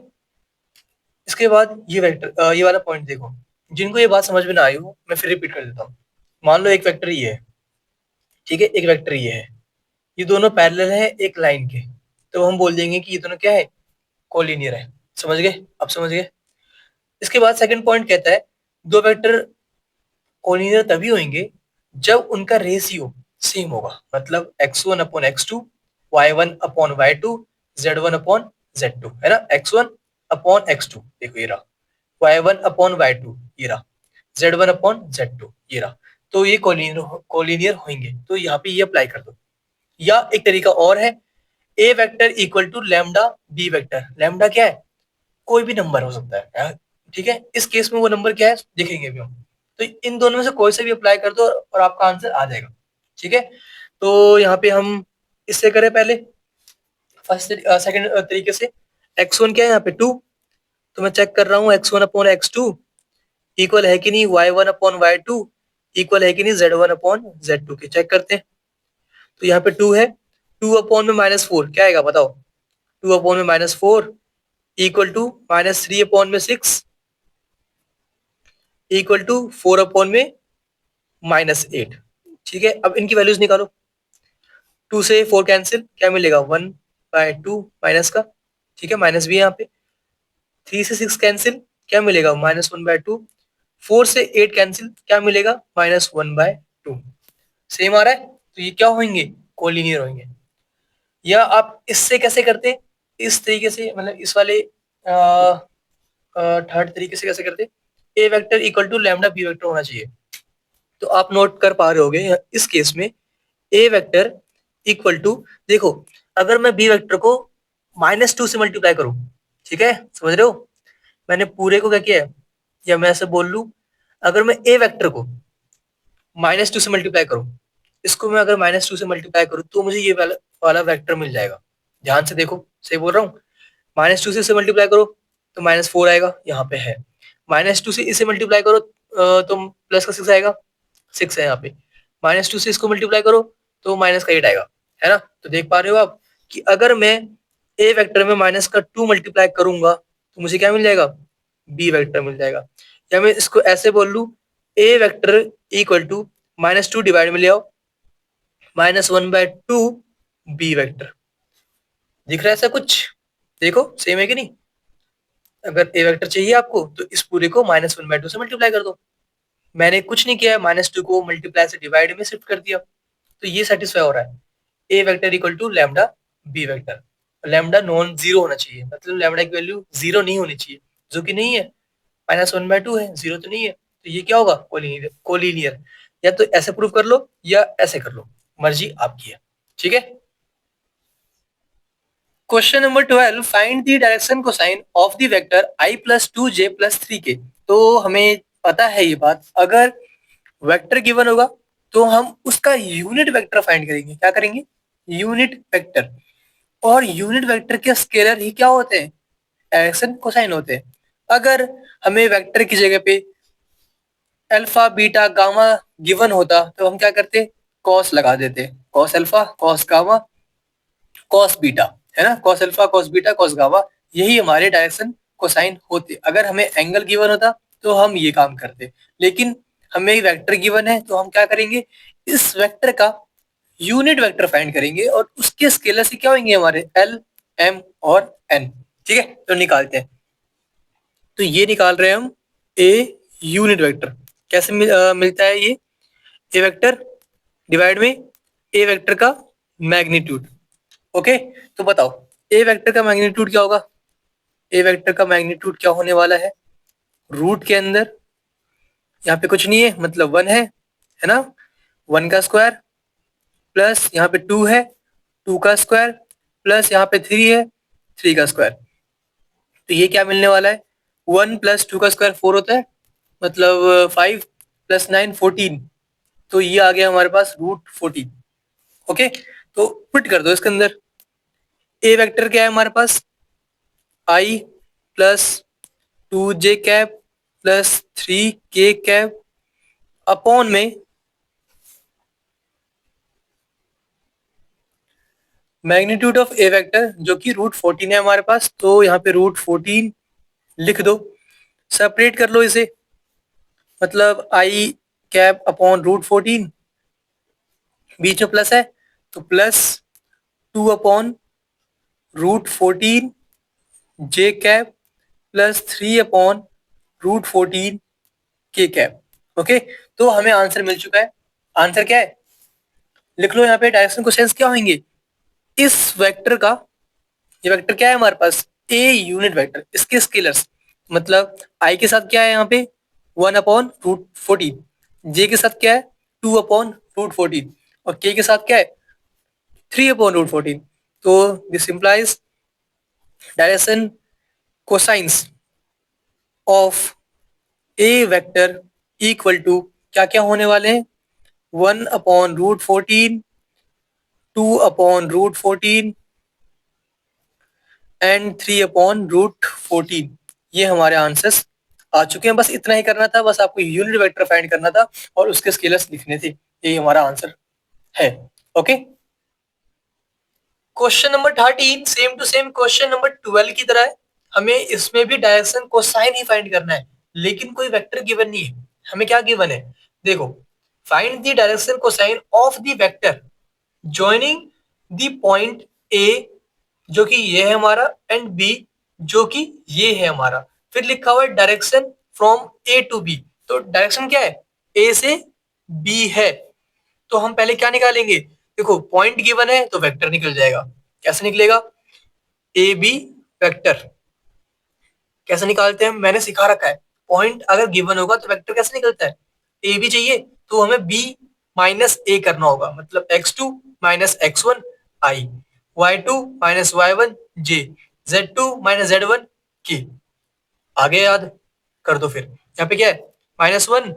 इसके बाद ये वेक्टर, ये वाला पॉइंट देखो, जिनको ये बात समझ में ना आई हो मैं फिर रिपीट कर देता हूँ। मान लो एक वेक्टर ये है, ठीक है, एक वेक्टर ये है, ये दोनों पैरेलल है एक लाइन के, तो हम बोल देंगे कि ये दोनों क्या है, कोलिनियर है। समझ गए, अब समझ गए। इसके बाद सेकंड पॉइंट कहता है दो वेक्टर कोलिनियर तभी होंगे जब उनका रेशियो सेम होगा, मतलब x1 upon x2, y1 upon y2, z1 upon z2, है ना, x1 अपॉन x2 देखो ये रहा, y1 अपॉन y2 ये रहा, z1 अपॉन z2 ये रहा, तो ये कोलिनियर होंगे, तो यहाँ पे ये अप्लाई कर दो। या एक तरीका और है, A vector equal to lambda B vector, lambda क्या है, कोई भी नंबर हो सकता है, ठीक है, इस केस में वो नंबर क्या है देखेंगे अभी हम। तो इन दोनों में से कोई से भी अप्लाई कर दो और आपका आंसर आ जाएगा। ठीक है, तो यहाँ पे हम इससे करें पहले, फर्स्ट सेकंड तरीके से। x1 क्या है यहाँ पे 2, तो मैं चेक कर रहा हूँ x1 अपॉन x2 इक्वल है कि नहीं y1 अपॉन y2 इक्वल है कि नहीं z1 अपॉन z2 के, चेक करते हैं। तो यहाँ पे 2 है, 2 अपॉन में -4 क्या आएगा बताओ, 2 अपॉन में -4 इक्वल टू -3 अपॉन में 6 इक्वल टू 4 अपॉन में -8। ठीक है, अब इनकी वैल्यूज निकालो, 2 से 4 कैंसिल, क्या मिलेगा 1/2 माइनस का, ठीक है, माइनस भी है यहाँ पे। 3 से 6 कैंसिल, क्या मिलेगा -1/2। 4 से 8 कैंसिल, क्या मिलेगा -1/2। सेम आ रहा है, तो ये क्या होंगे, कोलिनियर होंगे। या आप इससे कैसे करते, इस तरीके से, मतलब इस वाले थर्ड तरीके से कैसे करते, A vector equal to lambda B vector होना चाहिए। तो आप नोट कर पा रहे होगे इस केस में ए वेक्टर इक्वल टू, देखो अगर मैं बी वेक्टर को -2 से मल्टीप्लाई करूं, ठीक है, समझ रहे हो, मैंने पूरे को क्या किया है, या मैं ऐसे बोल लूं, अगर मैं ए वेक्टर को -2 से मल्टीप्लाई करूं, इसको मैं अगर -2 से मल्टीप्लाई करूं तो मुझे ये वाला वेक्टर मिल जाएगा। ध्यान से देखो, सही बोल रहा हूँ, -2 से इसे मल्टीप्लाई करो तो -4 आएगा, यहाँ पे है, -2 से इसे मल्टीप्लाई करो तो प्लस का 6 आएगा, 6 है यहाँ पे, -2 से इसको मल्टीप्लाई करो तो -8 आएगा, है ना। तो देख पा रहे हो आप कि अगर मैं ए वेक्टर में -2 मल्टीप्लाई करूंगा तो मुझे क्या मिल जाएगा, बी वेक्टर मिल जाएगा। या मैं इसको ऐसे बोल लू, ए वेक्टर इक्वल टू -2 डिवाइड में ले आओ, -1/2 बी वेक्टर। दिख रहा है ऐसा कुछ, देखो सेम है कि नहीं। अगर ए वेक्टर चाहिए आपको तो इस पूरे को -1/2 से मल्टीप्लाई कर दो, मैंने कुछ नहीं किया है, -2 को मल्टीप्लाई से डिवाइड में शिफ्ट कर दिया, तो ये सेटिस्फाई हो रहा है। A vector equal to lambda B vector, lambda non zero होना चाहिए, मतलब लैम्डा की वैल्यू जीरो नहीं होनी चाहिए, जो कि नहीं है, -1/2 है, जीरो तो नहीं है, तो ये क्या होगा, कोलिनियर, कोलिनियर। या तो ऐसे प्रूव कर लो या ऐसे कर लो, मर्जी आपकी है। ठीक है, question number 12, find the direction cosine of the vector I plus 2J plus 3K। तो हमें पता है ये बात, अगर वेक्टर गिवन होगा तो हम उसका यूनिट वेक्टर फाइंड करेंगे। क्या करेंगे? Unit vector. और यूनिट वेक्टर के स्केलर ही क्या होते हैं? डायरेक्शन कोसाइन होते हैं। अगर हमें वेक्टर की जगह पे अल्फा बीटा गामा गिवन होता तो हम क्या करते? कॉस लगा देते, cos alpha cos gamma cos beta, है ना, cos alpha cos beta cos gamma, यही हमारे डायरेक्शन कोसाइन होते। अगर हमें एंगल गिवन होता तो हम ये काम करते, लेकिन हमें वेक्टर गिवन है तो हम क्या करेंगे? इस वेक्टर का यूनिट वेक्टर फाइंड करेंगे और उसके स्केलर से क्या होंगे? हमारे एल एम और एन। ठीक है, तो निकालते हैं। तो ये निकाल रहे हैं हम ए यूनिट वेक्टर। कैसे मिलता है ये? ए वेक्टर डिवाइड में ए वेक्टर का मैग्नीट्यूड। ओके, तो बताओ ए वेक्टर का मैग्नीट्यूड क्या होगा? ए वेक्टर का मैग्नीट्यूड क्या होने वाला है? रूट के अंदर यहाँ पे कुछ नहीं है, मतलब 1 है ना, 1 का स्क्वायर प्लस यहाँ पे 2 है, 2 का स्क्वायर प्लस यहाँ पे 3 है, 3 का स्क्वायर। तो ये क्या मिलने वाला है? 1 प्लस 2 का स्क्वायर 4 होता है, मतलब 5 प्लस 9 14। तो ये आ गया हमारे पास रूट 14। ओके, तो पुट कर दो इसके अंदर। ए वेक्टर क्या है हमारे पास? I plus 2J cap plus 3K cap upon में मैग्नीट्यूड ऑफ ए वेक्टर जो कि रूट 14 है हमारे पास। तो यहाँ पे रूट 14 लिख दो, सेपरेट कर लो इसे, मतलब आई कैप अपॉन रूट 14, बीच में प्लस है तो प्लस 2 अपॉन रूट 14 जे कैप प्लस 3 अपॉन रूट 14 के कैप। ओके, तो हमें आंसर मिल चुका है। आंसर क्या है? लिख लो यहाँ पे। डायरेक्शन क्वेश्चंस क्या होंगे? इस वेक्टर का, ये वेक्टर क्या है हमारे पास? ए यूनिट वेक्टर, इसके स्केलर्स, मतलब आई के साथ क्या है यहाँ पे? 1 अपॉन रूट 14, जे के साथ क्या है? 2 अपॉन रूट 14 और के साथ क्या है? 3 अपॉन रूट 14। तो this implies direction cosines of A vector equal to क्या क्या होने वाले हैं? 1 upon root 14, 2 upon root 14 and 3 upon root 14। ये हमारे आंसर्स आ चुके हैं। बस इतना ही करना था, बस आपको यूनिट वेक्टर फाइंड करना था और उसके स्केलर्स लिखने थे। यही हमारा आंसर है। Okay, question number 13 same to same question number 12 की तरह है। हमें इसमें भी डायरेक्शन कोसाइन ही फाइंड करना है, लेकिन कोई वेक्टर गिवन नहीं है। हमें क्या गिवन है? देखो, find the direction cosine of the vector joining the point ए, जो कि ये है हमारा, एंड बी, जो कि ये है हमारा। फिर लिखा हुआ है direction from A to B. तो डायरेक्शन क्या है? ए से बी है। तो हम पहले क्या निकालेंगे? देखो, पॉइंट गिवन है तो वेक्टर निकल जाएगा। कैसे निकलेगा? ए बी वेक्टर कैसे निकालते हैं? मैंने सिखा रखा है। पॉइंट अगर गिवन होगा तो वेक्टर कैसे निकलता है? ए बी चाहिए तो हमें बी माइनस ए करना होगा, मतलब x2 माइनस x1 आई, y2 माइनस y1 जे, z2 माइनस z1 के। आगे याद कर दो। फिर यहाँ पे क्या है? -1,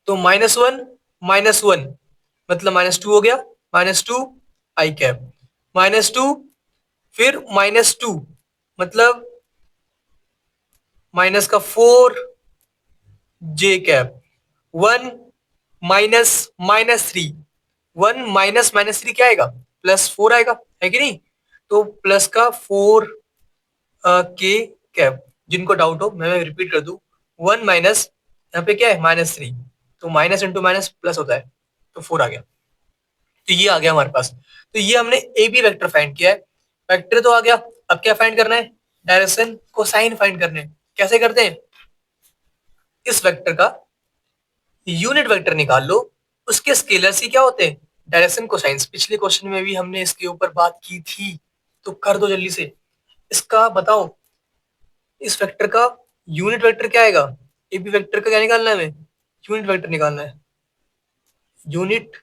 तो -1 मतलब -2 हो गया, -2 आई कैप, -2 फिर -2 मतलब माइनस का 4 जे कैप, 1 माइनस -3, 1 माइनस -3 क्या आएगा? +4 आएगा, है कि नहीं? तो प्लस का 4 के कैप। जिनको डाउट हो मैं रिपीट कर दूं, 1 माइनस, यहाँ पे क्या है? -3, तो माइनस इंटू माइनस प्लस होता है, तो 4 आ गया। तो ये आ गया हमारे पास। तो ये हमने ए बी वेक्टर फाइंड किया है। वेक्टर तो आ गया, अब क्या फाइंड करना है? डायरेक्शन कोसाइन फाइंड करने हैं। कैसे करते हैं? इस वेक्टर का यूनिट वेक्टर निकाल लो, उसके स्केलर्स ही क्या होते हैं? Direction cosines. पिछले क्वेश्चन में भी हमने इसके ऊपर बात की थी, तो कर दो जल्दी से। इसका बताओ, इस वेक्टर का यूनिट वेक्टर क्या आएगा? ए बी वेक्टर का क्या निकालना है हमें? यूनिट वेक्टर निकालना है, यूनिट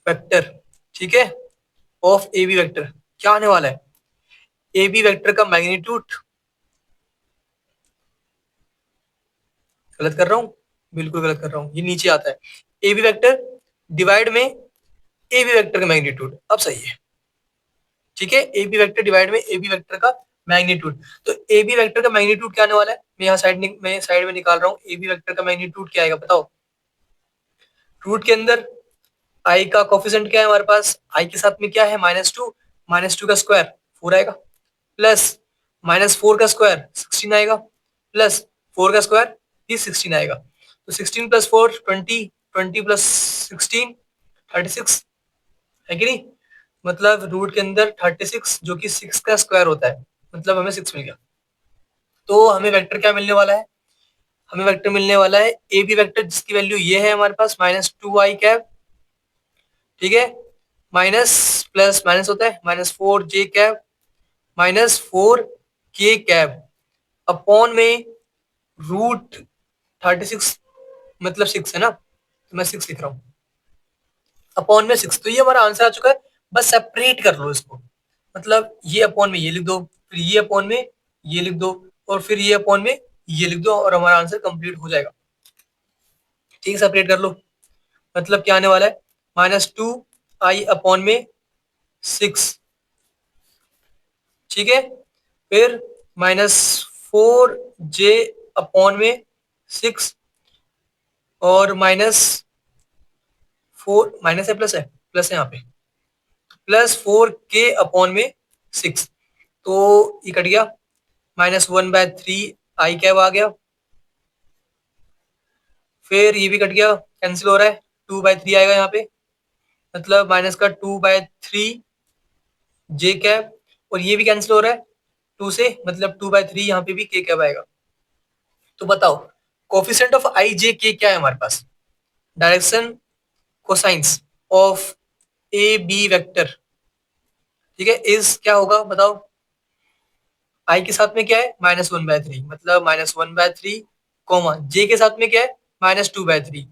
वेक्टर, ठीक है, ऑफ ए बी वेक्टर। क्या आने वाला है? ए बी वेक्टर का मैग्नीट्यूड, गलत कर रहा हूँ? बिल्कुल गलत कर रहा हूँ, ये नीचे आता है। ए बी वेक्टर डिवाइड में ए बी वेक्टर का मैग्नीट्यूड, अब सही है। ठीक है, ए बी वेक्टर डिवाइड में ए बी वेक्टर का मैग्नीट्यूड। तो ए बी वेक्टर का मैग्नीट्यूड क्या आने वाला है? मैं यहाँ साइड में निकाल रहा हूँ। ए बी वेक्टर का मैग्नीट्यूड क्या आएगा बताओ? रूट के अंदर आई का कोफिशिएंट क्या है हमारे पास? आई के साथ में क्या है? -2, -2 का स्क्वायर 4 आएगा, प्लस -4 का स्क्वायर 16 आएगा, प्लस 4 का स्क्वायर भी 16 आएगा। तो 16 प्लस 4 20, 20 प्लस 16 36, है कि नहीं? मतलब रूट के अंदर 36 जो कि 6 का स्क्वायर होता है, मतलब हमें 6 मिल गया। तो हमें वेक्टर क्या मिलने वाला है? हमें वेक्टर मिलने वाला है ए बी वेक्टर, जिसकी वैल्यू ये है हमारे पास -2i कैप, ठीक है, माइनस प्लस माइनस होता है -4j cap -4k cap upon में रूट 36, मतलब 6 है ना, तो मैं 6 लिख रहा हूँ, अपॉन में 6। तो ये हमारा आंसर आ चुका है। बस सेपरेट कर लो इसको, मतलब ये अपॉन में ये लिख दो, फिर ये अपॉन में ये लिख दो, और फिर ये अपॉन में ये लिख दो, और हमारा आंसर कंप्लीट हो जाएगा। ठीक है, सेपरेट कर लो। मतलब क्या आने वाला है? -2i अपॉन में 6, ठीक है, फिर -4j अपॉन में 6, और -4 माइनस है प्लस है यहाँ पे, +4k अपॉन में 6। तो ये कट गया, -1/3 i कैप आ गया, फिर ये भी कट गया, कैंसिल हो रहा है, 2/3 आएगा यहाँ पे, मतलब माइनस का 2/3 j कैप, और ये भी कैंसिल हो रहा है 2 से, मतलब 2/3 यहाँ पे भी k कैप आएगा। तो बताओ कोफिशिएंट ऑफ आई जे के क्या है हमारे पास? Direction cosines of A B vector, ठीक है, इज क्या होगा बताओ? आई के साथ में क्या है? -1/3, मतलब -1/3, कॉमा जे के साथ में क्या है? -2/3,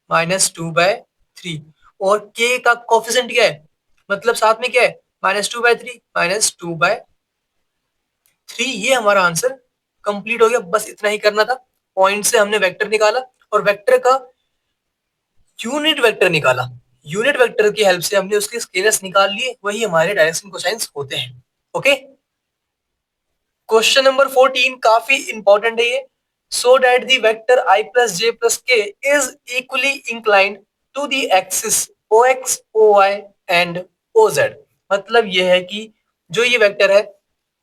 -2/3, और के का कोफिशिएंट क्या है? मतलब साथ में क्या है? -2/3, -2/3। ये हमारा आंसर कंप्लीट हो गया। बस इतना ही करना था। पॉइंट से हमने वेक्टर निकाला, और वेक्टर का यूनिट वेक्टर निकाला। यूनिट वेक्टर की हेल्प से हमने उसके स्केलर्स निकाल लिए, वही हमारे डायरेक्शन कोसाइंस होते हैं। ओके, क्वेश्चन नंबर 14 काफी इंपॉर्टेंट है ये। So that the vector I plus J plus K is equally inclined to the axis OX, OY and OZ। मतलब ये है कि जो ये वेक्टर है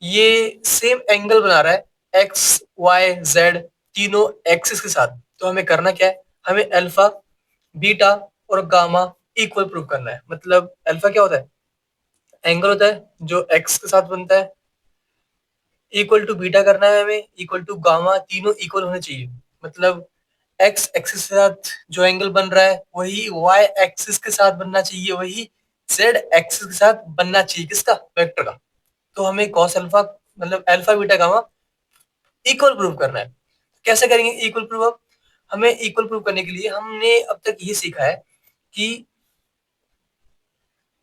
ये सेम एंगल बना रहा है एक्स वाई जेड तीनों एक्सिस के साथ। तो हमें करना क्या है? हमें अल्फा, बीटा और गामा इक्वल प्रूव करना है। मतलब अल्फा क्या होता है? एंगल होता है जो एक्स के साथ बनता है, इक्वल टू बीटा करना है हमें, इक्वल टू गामा, तीनों इक्वल होने चाहिए। मतलब एक्स एक्सिस के साथ जो एंगल बन रहा है वही वाई एक्सिस के साथ बनना चाहिए, वही जेड एक्सिस के साथ बनना चाहिए। किसका? वेक्टर का। तो हमें कॉस अल्फा, मतलब alpha beta gamma equal prove करना है। कैसे करेंगे इक्वल प्रूव? अब हमें इक्वल प्रूव करने के लिए हमने अब तक ये सीखा है कि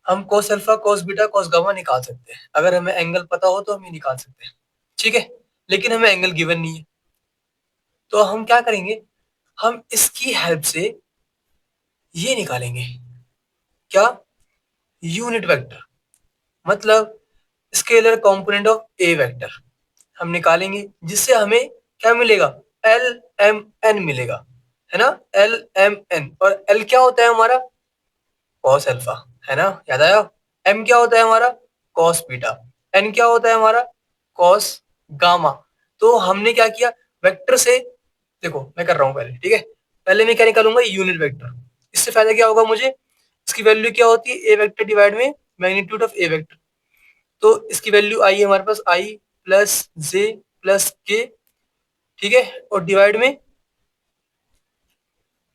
हम cos alpha, cos beta, cos gamma निकाल सकते हैं। अगर हमें एंगल पता हो तो हम ये निकाल सकते हैं, ठीक है। लेकिन हमें एंगल गिवन नहीं है, तो हम क्या करेंगे? हम इसकी हेल्प से ये निकालेंगे। क्या? यूनिट वेक्टर, मतलब scalar component of A vector हम निकालेंगे, जिससे हमें क्या मिलेगा? एल एम एन मिलेगा, है ना, एल एम एन। और एल क्या होता है हमारा? कॉस अल्फा, है ना, याद आया। एम क्या होता है हमारा? Cos beta. एन क्या होता है हमारा? Cos gamma. तो हमने क्या किया? वेक्टर से, देखो मैं कर रहा हूं पहले, ठीक है। पहले मैं क्या निकालूंगा? Unit vector. इससे फायदा क्या होगा मुझे? इसकी वैल्यू क्या होती है? ए वेक्टर डिवाइड में मैग्नीट्यूड ऑफ ए वेक्टर। तो इसकी वैल्यू आई है हमारे पास, आई प्लस जे प्लस के, ठीक है, और डिवाइड में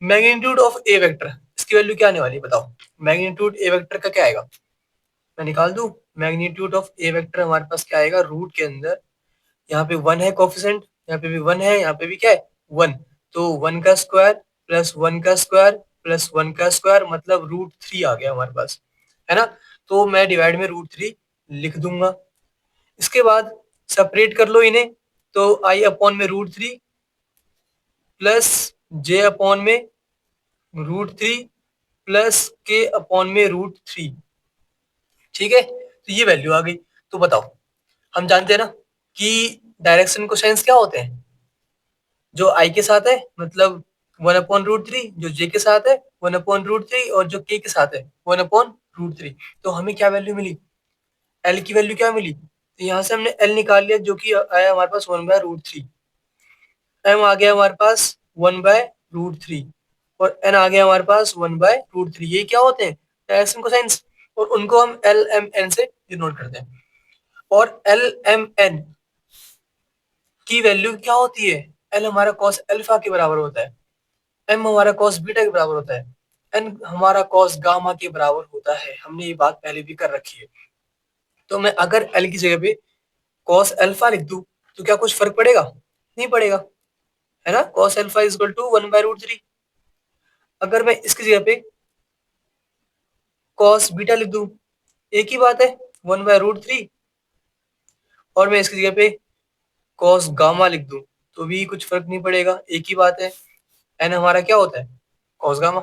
मैग्नीट्यूड ऑफ ए वेक्टर। इसकी वैल्यू क्या आने वाली है बताओ? मैग्नीट्यूड ए वेक्टर का क्या आएगा? मैं निकाल दूं। मैग्नीट्यूड ऑफ ए वेक्टर हमारे पास क्या आएगा? रूट के अंदर यहाँ पे 1 है कोफिशिएंट, यहाँ पे भी 1 है, यहाँ पे भी क्या है? 1। तो 1 का स्क्वायर प्लस 1 का स्क्वायर प्लस 1 का स्क्वायर, मतलब √3 आ गया हमारे पास, है ना। तो मैं डिवाइड में √3 लिख दूंगा। इसके बाद सेपरेट कर लो इन्हें, तो आई अपॉन में √3 प्लस जे अपॉन में √3 प्लस के अपॉन में √3। ठीक है, तो ये वैल्यू आ गई। तो बताओ, हम जानते हैं ना कि डायरेक्शन कोसाइंस क्या होते हैं? जो आई के साथ है मतलब 1/√3, जो जे के साथ है 1/√3, और जो के साथ है 1/√3। तो हमें क्या वैल्यू मिली? एल की वैल्यू क्या मिली? तो यहाँ से हमने एल निकाल लिया, जो कि आया हमारे पास 1/√3। एम आ गया हमारे पास 1/√3, और एन आ गया हमारे पास 1/√3। ये क्या होते हैं? डायरेक्शन कोसाइंस, और उनको हम एल एम एन से डिनोट करते हैं। और एल एम एन की वैल्यू क्या होती है? एल हमारा कॉस अल्फा के बराबर होता है, एम हमारा कॉस बीटा के बराबर होता है, एन हमारा कॉस गामा के बराबर होता है। हमने ये बात पहले भी कर रखी है। तो मैं अगर एल की जगह पे कॉस अल्फा लिख दूं तो क्या कुछ फर्क पड़ेगा? नहीं पड़ेगा, है ना। Cos alpha is equal to 1/√3। अगर मैं इसकी जगह पे कॉस बीटा लिख दूं, एक ही बात है, 1/√3। और मैं इसकी जगह पे कॉस गामा लिख दूं तो भी कुछ फर्क नहीं पड़ेगा, एक ही बात है। एन हमारा क्या होता है? Cos gamma.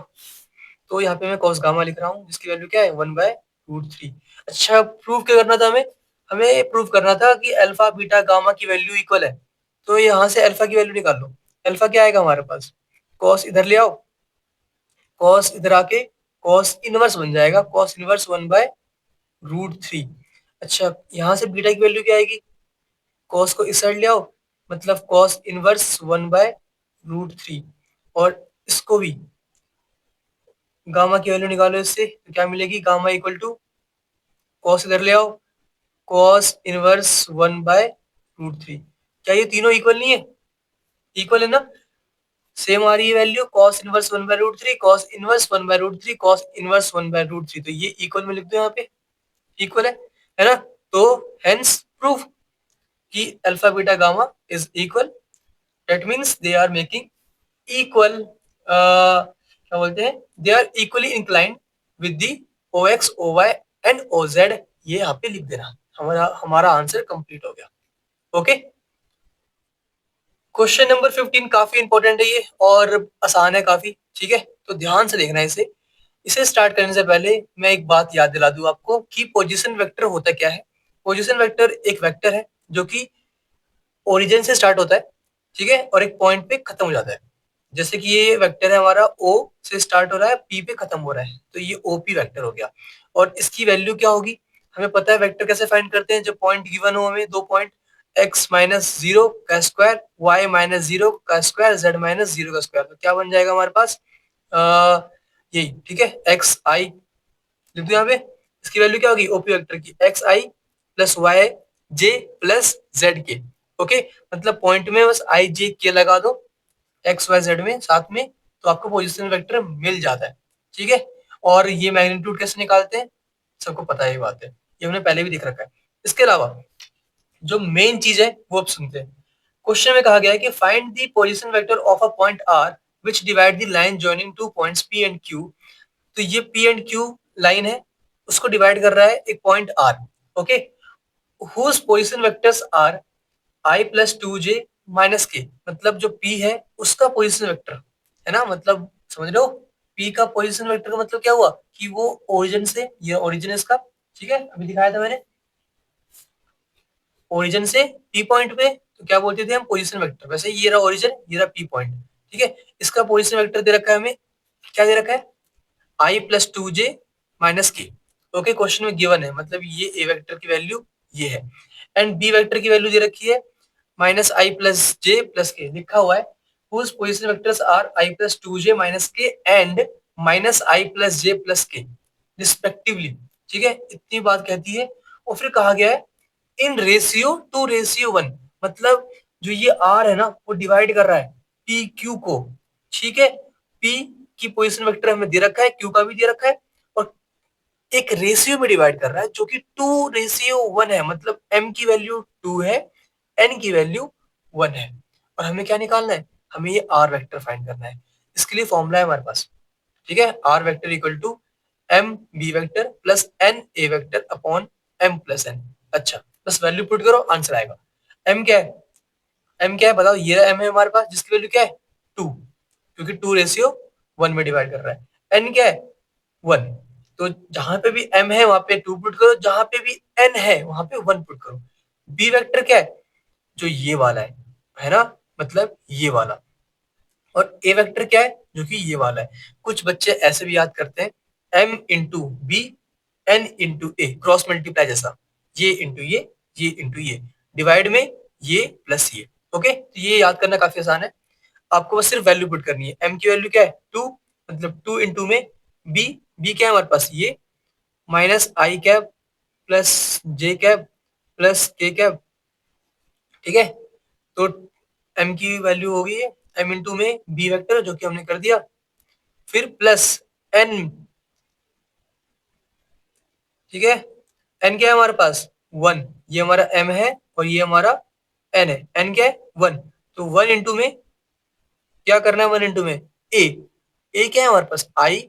तो यहाँ पे मैं कॉस गामा लिख रहा हूँ, जिसकी वैल्यू क्या है? 1/√3। अच्छा, प्रूव क्या करना था हमें? हमें प्रूव करना था कि अल्फा बीटा गामा की वैल्यू इक्वल है। तो यहाँ से अल्फा की वैल्यू निकाल लो। अल्फा क्या आएगा हमारे पास? कॉस इधर ले आओ, कॉस इधर आके कॉस इनवर्स बन जाएगा, कॉस इनवर्स 1/√3। अच्छा, यहाँ से बीटा की वैल्यू क्या आएगी? कॉस को इस साइड ले आओ, मतलब कॉस इनवर्स 1/√3। और इसको भी गामा की वैल्यू निकालो इससे, तो क्या मिलेगी? गामा इक्वल टू कॉस इधर ले आओ, कॉस इनवर्स 1/√3। क्या ये तीनों इक्वल नहीं है? इक्वल है ना। सेम आ रही है value, cos inverse 1/√3, cos inverse 1/√3, cos inverse 1/√3। तो ये इक्वल में लिख दो यहाँ पे, इक्वल है ना। तो हेंस प्रूफ कि alpha beta gamma is equal. That means they are making equal, क्या बोलते हैं, they are equally inclined with the O X O Y and O Z. ये यहाँ पे लिख देना, हमारा हमारा आंसर कंप्लीट हो गया। ओके, क्वेश्चन नंबर 15 काफी इंपॉर्टेंट है ये, और आसान है काफी। ठीक है, तो ध्यान से देखना है इसे। इसे स्टार्ट करने से पहले मैं एक बात याद दिला दूं आपको कि पोजीशन वेक्टर होता क्या है। पोजीशन वेक्टर एक वेक्टर है जो कि ओरिजिन से स्टार्ट होता है, ठीक है, और एक पॉइंट पे खत्म हो जाता है। जैसे कि ये वेक्टर है हमारा, ओ से स्टार्ट हो रहा है, पी पे खत्म हो रहा है, तो ये ओपी वेक्टर हो गया। और इसकी वैल्यू क्या होगी? हमें पता है वेक्टर कैसे फाइंड करते हैं। जब पॉइंट गिवन हो हमें, दो पॉइंट, x-0 का स्क्वायर, y-0 का स्क्वायर, z-0 का स्क्वायर, तो क्या बन जाएगा हमारे पास? यही, ठीक है, एक्स आई लिख दो यहाँ पे। इसकी वैल्यू क्या होगी ओपी वेक्टर की? एक्स आई प्लस वाई जे प्लस जेड के। ओके, मतलब पॉइंट में बस आई जे के लगा दो एक्स वाई जेड में साथ में, तो आपको पोजीशन वेक्टर मिल जाता है। ठीक है, और ये मैग्नीट्यूड कैसे निकालते हैं सबको पता है, ये बात है, ये हमने पहले भी देख रखा है। इसके अलावा जो मेन चीज है वो अब सुनते हैं। क्वेश्चन में कहा गया है कि find the position vector of a point R which divide the line joining two points P and Q. तो ये पी एंड क्यू लाइन है, उसको डिवाइड कर रहा है एक point R. Okay, whose position vectors are I plus two J minus K, मतलब जो पी है उसका पोजीशन वेक्टर है ना, मतलब समझ रहे हो। पी का पोजीशन वेक्टर का मतलब क्या हुआ कि वो ओरिजिन से, ये ओरिजिन इसका, ठीक है, अभी दिखाया था मैंने, ओरिजिन से पी पॉइंट पे तो क्या बोलते थे हम? Position vector. वैसे ये रहा ओरिजिन, ये रहा पी पॉइंट, ठीक है। इसका पोजीशन वेक्टर दे रखा है हमें, क्या दे रखा है? आई प्लस टू जे माइनस के। ओके, क्वेश्चन में गिवन है, मतलब ये ए वेक्टर की वैल्यू ये है, एंड बी वेक्टर की वैल्यू दे रखी है माइनस आई प्लस जे प्लस के, लिखा हुआ है whose position vectors are i plus 2j minus k and minus i plus j plus k respectively. ठीक है, इतनी बात कहती है। और फिर कहा गया है इन रेशियो टू रेशियो 1, मतलब जो ये आर है ना वो डिवाइड कर रहा है पी क्यू को। ठीक है, पी की पोजीशन वेक्टर हमें दे रखा है, क्यू का भी दे रखा है, और एक रेशियो में डिवाइड कर रहा है जो कि 2:1 है, मतलब m की वैल्यू 2 है, n की वैल्यू 1 है। और हमें क्या निकालना है? हमें ये r वेक्टर फाइंड करना है। इसके लिए फॉर्मूला है हमारे पास, ठीक है, r vector equal to m b vector plus n a vector upon m plus n। अच्छा, बस वैल्यू पुट करो, आंसर आएगा। m क्या है? m क्या है बताओ? ये m है हमारे पास, जिसकी वैल्यू क्या है? 2, क्योंकि 2:1 में डिवाइड कर रहा है। n क्या है? 1। तो जहां पे भी m है वहां पे 2 पुट करो, जहां पे भी n है वहां पे 1 पुट करो। b वेक्टर क्या है? जो ये वाला है ना, मतलब ये वाला। और ए वेक्टर क्या है? जो कि ये वाला है। कुछ बच्चे ऐसे भी याद करते हैं, m into B, n into A, cross multiply जैसा, ये इंटू ये इंटू ये, डिवाइड में ये प्लस ये। ओके, तो ये याद करना काफी आसान है। आपको बस सिर्फ वैल्यू पुट करनी है। m की वैल्यू क्या है? 2, मतलब 2 इंटू में b, b क्या है हमारे पास? ये माइनस आई कैप प्लस जे कैप प्लस के कैप। ठीक है, तो m की वैल्यू होगी m इंटू में b वेक्टर, जो कि हमने कर दिया, फिर प्लस n। ठीक है, n क्या है हमारे पास? 1। ये हमारा m है और ये हमारा n है। n क्या है? 1। तो 1 इंटू में क्या करना है? 1 इंटू में a, a क्या है हमारे पास? i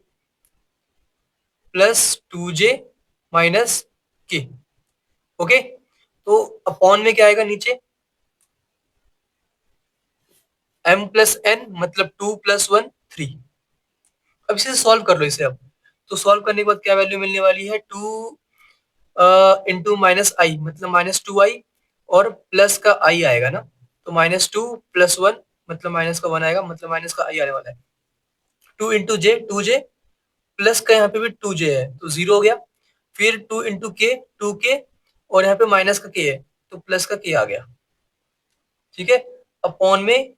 plus 2j minus k। Okay, तो अपॉन में क्या आएगा नीचे? m प्लस n, मतलब 2 प्लस 1 3। अब इसे सॉल्व कर लो इसे अब। तो सॉल्व करने के बाद क्या वैल्यू मिलने वाली है? 2 इंटू माइनस आई, मतलब -2i, और प्लस का i आएगा ना, तो -2 प्लस 1, मतलब माइनस का 1 आएगा, मतलब माइनस का i आने वाला है। 2 इंटू जे, 2j, प्लस का यहाँ पे भी 2j है तो 0 हो गया। फिर 2 इंटू के, 2k, और यहाँ पे माइनस का k है तो प्लस का k आ गया। ठीक है, अपॉन में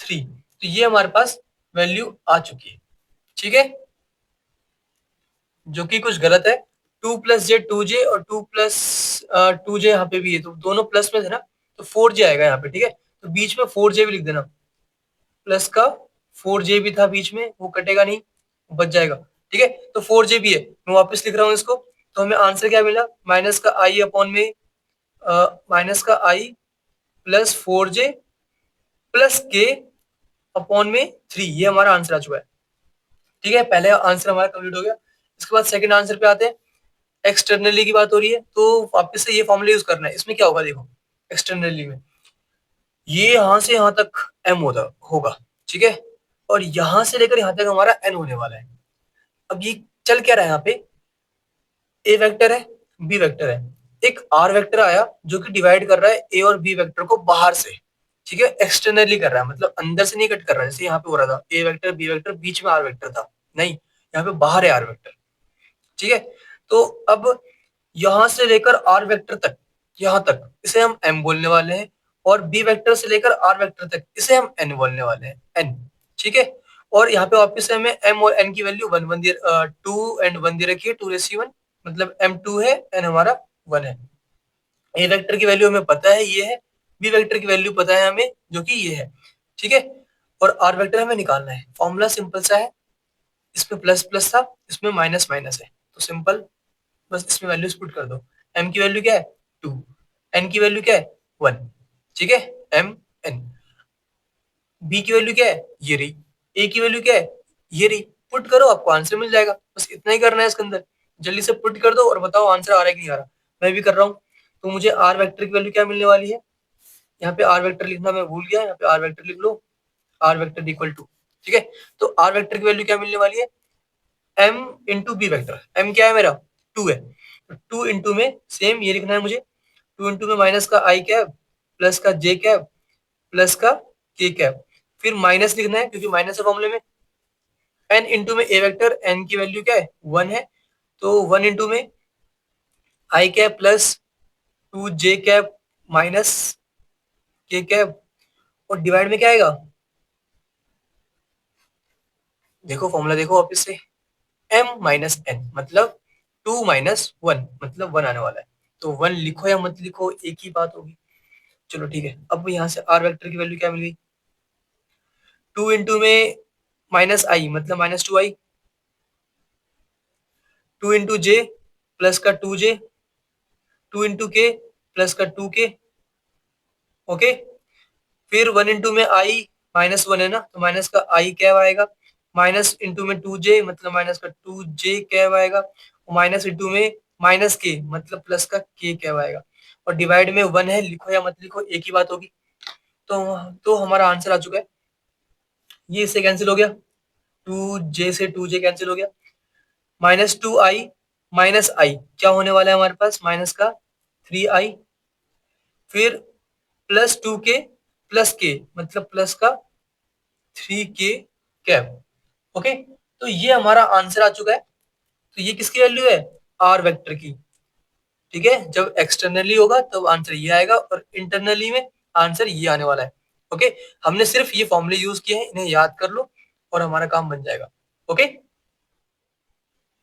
3। तो ये हमारे पास वैल्यू आ चुकी है। ठीक है, जो कि कुछ गलत है। 2 + j 2j, और 2 + 2j यहाँ पे भी है, तो दोनों प्लस में थे ना, तो 4j आएगा यहाँ पे। ठीक है, तो बीच में 4j भी लिख देना, प्लस का 4j भी था बीच में, वो कटेगा नहीं, बच जाएगा। ठीक है, तो 4j भी है, मैं वापस लिख रहा हूँ इसको। तो हमें आंसर क्या मिला? माइनस का आई अपॉन में माइनस का आई प्लस 4j प्लस के अपॉन में 3, ये हमारा आंसर आ चुका है। ठीक है, पहले आंसर हमारा कंप्लीट हो गया। इसके बाद सेकंड आंसर पे आते हैं। एक्सटर्नली की बात हो रही है, तो वापस से ये फॉर्मूला यूज करना है। इसमें क्या होगा देखो, एक्सटर्नली में ये यहां से यहां तक m होगा। ठीक है, और यहां से लेकर यहां तक हमारा n होने वाला है। अब ये चल क्या रहा है? यहाँ पे a वेक्टर है, b वेक्टर है, एक r वेक्टर आया जो कि डिवाइड कर रहा है a और b वेक्टर को बाहर से। ठीक है, एक्सटर्नली कर रहा है, मतलब अंदर से नहीं कट कर रहा है, जैसे यहाँ पे हो रहा था a वेक्टर b वेक्टर, बीच में r वेक्टर था, नहीं, यहाँ पे बाहर है r वेक्टर। ठीक है, तो अब यहां से लेकर आर वेक्टर तक, यहां तक इसे हम m बोलने वाले हैं, और b वेक्टर से लेकर r वेक्टर तक इसे हम n बोलने वाले हैं, n। ठीक है, और यहाँ पे वापस से हमें m और n की वैल्यू 2 एंड 1 दे रखी है, 2:1, मतलब m 2 है, n हमारा 1 है। a वेक्टर की वैल्यू हमें पता है ये है, b वेक्टर की वैल्यू पता है हमें, जो कि ये है। ठीक है, और r वेक्टर हमें निकालना है। फॉर्मूला सिंपल सा है, इसमें प्लस प्लस था, इसमें माइनस माइनस है, तो सिंपल बस इसमें वैल्यूज पुट कर दो। m की वैल्यू क्या है? 2, n की वैल्यू क्या है? 1। ठीक है, m n। b की वैल्यू क्या है? ये रही। a की वैल्यू क्या है? ये रही। पुट करो, आपको आंसर मिल जाएगा। बस इतना ही करना है इसके अंदर। जल्दी से पुट कर दो और बताओ आंसर आ रहा है कि नहीं आ रहा। मैं भी कर रहा हूँ। तो मुझे r वेक्टर की वैल्यू क्या मिलने वाली है? यहाँ पे r वेक्टर लिखना मैं भूल गया, यहाँ पे r वेक्टर लिख लो। r वेक्टर इक्वल टू, ठीक है, तो r वेक्टर की वैल्यू क्या मिलने वाली है? m into B vector. m क्या है मेरा? 2 है, तो 2 इंटू में सेम ये लिखना है मुझे, 2 इंटू में माइनस का आई कैप प्लस का जे कैप प्लस का के कैप, फिर माइनस लिखना है क्योंकि माइनस है फॉर्मूले में। n इंटू में ए वेक्टर, n की वैल्यू क्या है? 1 है, तो 1 इंटू में आई कैप प्लस 2 जे कैप माइनस के कैप, और डिवाइड में क्या आएगा? देखो फॉर्मूला देखो वापस से, m माइनस n, मतलब 2 माइनस 1, मतलब 1 आने वाला है। तो 1 लिखो या मत लिखो, एक ही बात होगी। चलो ठीक है, अब यहाँ से r वेक्टर की वैल्यू क्या मिल गई? 2 इंटू में माइनस आई, मतलब -2i, 2 इंटू जे प्लस का 2j, 2 इंटू के प्लस का 2k। ओके, फिर 1 इंटू में आई, -1 है ना, तो माइनस का आई कैब आएगा, माइनस इंटू में 2j, मतलब माइनस का 2j कैब आएगा, माइनस इंटू में माइनस के मतलब प्लस का के कैब आएगा, और डिवाइड में 1 है, लिखो या मत लिखो एक ही बात होगी। तो हमारा आंसर आ चुका है, ये इससे कैंसिल हो गया, 2j से 2j कैंसिल हो गया, -2i माइनस आई क्या होने वाला है हमारे पास, माइनस का 3i, फिर +2k प्लस के मतलब प्लस का 3k कैब। ओके, तो ये हमारा आंसर आ चुका है। तो ये किसकी वैल्यू है, आर वेक्टर की। ठीक है, जब एक्सटर्नली होगा तब आंसर ये आएगा, और इंटरनली में आंसर ये आने वाला है। ओके, हमने सिर्फ ये फॉर्मूले यूज किए हैं, इन्हें याद कर लो और हमारा काम बन जाएगा। ओके,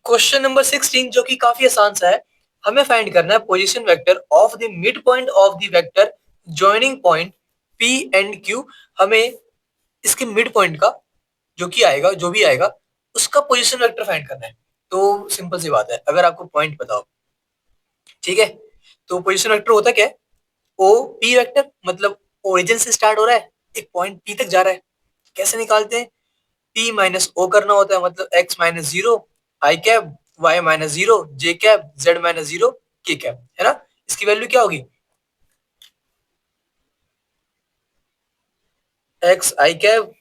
क्वेश्चन नंबर 16 जो कि काफी आसान सा है, हमें फाइंड करना है position vector of the mid point of the vector joining point P and Q. हमें इसके मिड पॉइंट का जो कि आएगा, जो भी आएगा उसका पोजीशन वेक्टर फाइंड करना है। तो सिंपल सी बात है, अगर आपको पॉइंट बताओ, ठीक है, तो पोजीशन वेक्टर होता क्या है, ओ पी वेक्टर, मतलब ओरिजिन से स्टार्ट हो रहा है, एक पॉइंट पी तक जा रहा है। कैसे निकालते हैं, पी माइनस ओ करना होता है, मतलब एक्स माइनस जीरो आई कैप, वाई माइनस जीरो जे कैप, जेड माइनस जीरो के कैप, है ना। इसकी वैल्यू क्या होगी, एक्स आई कैप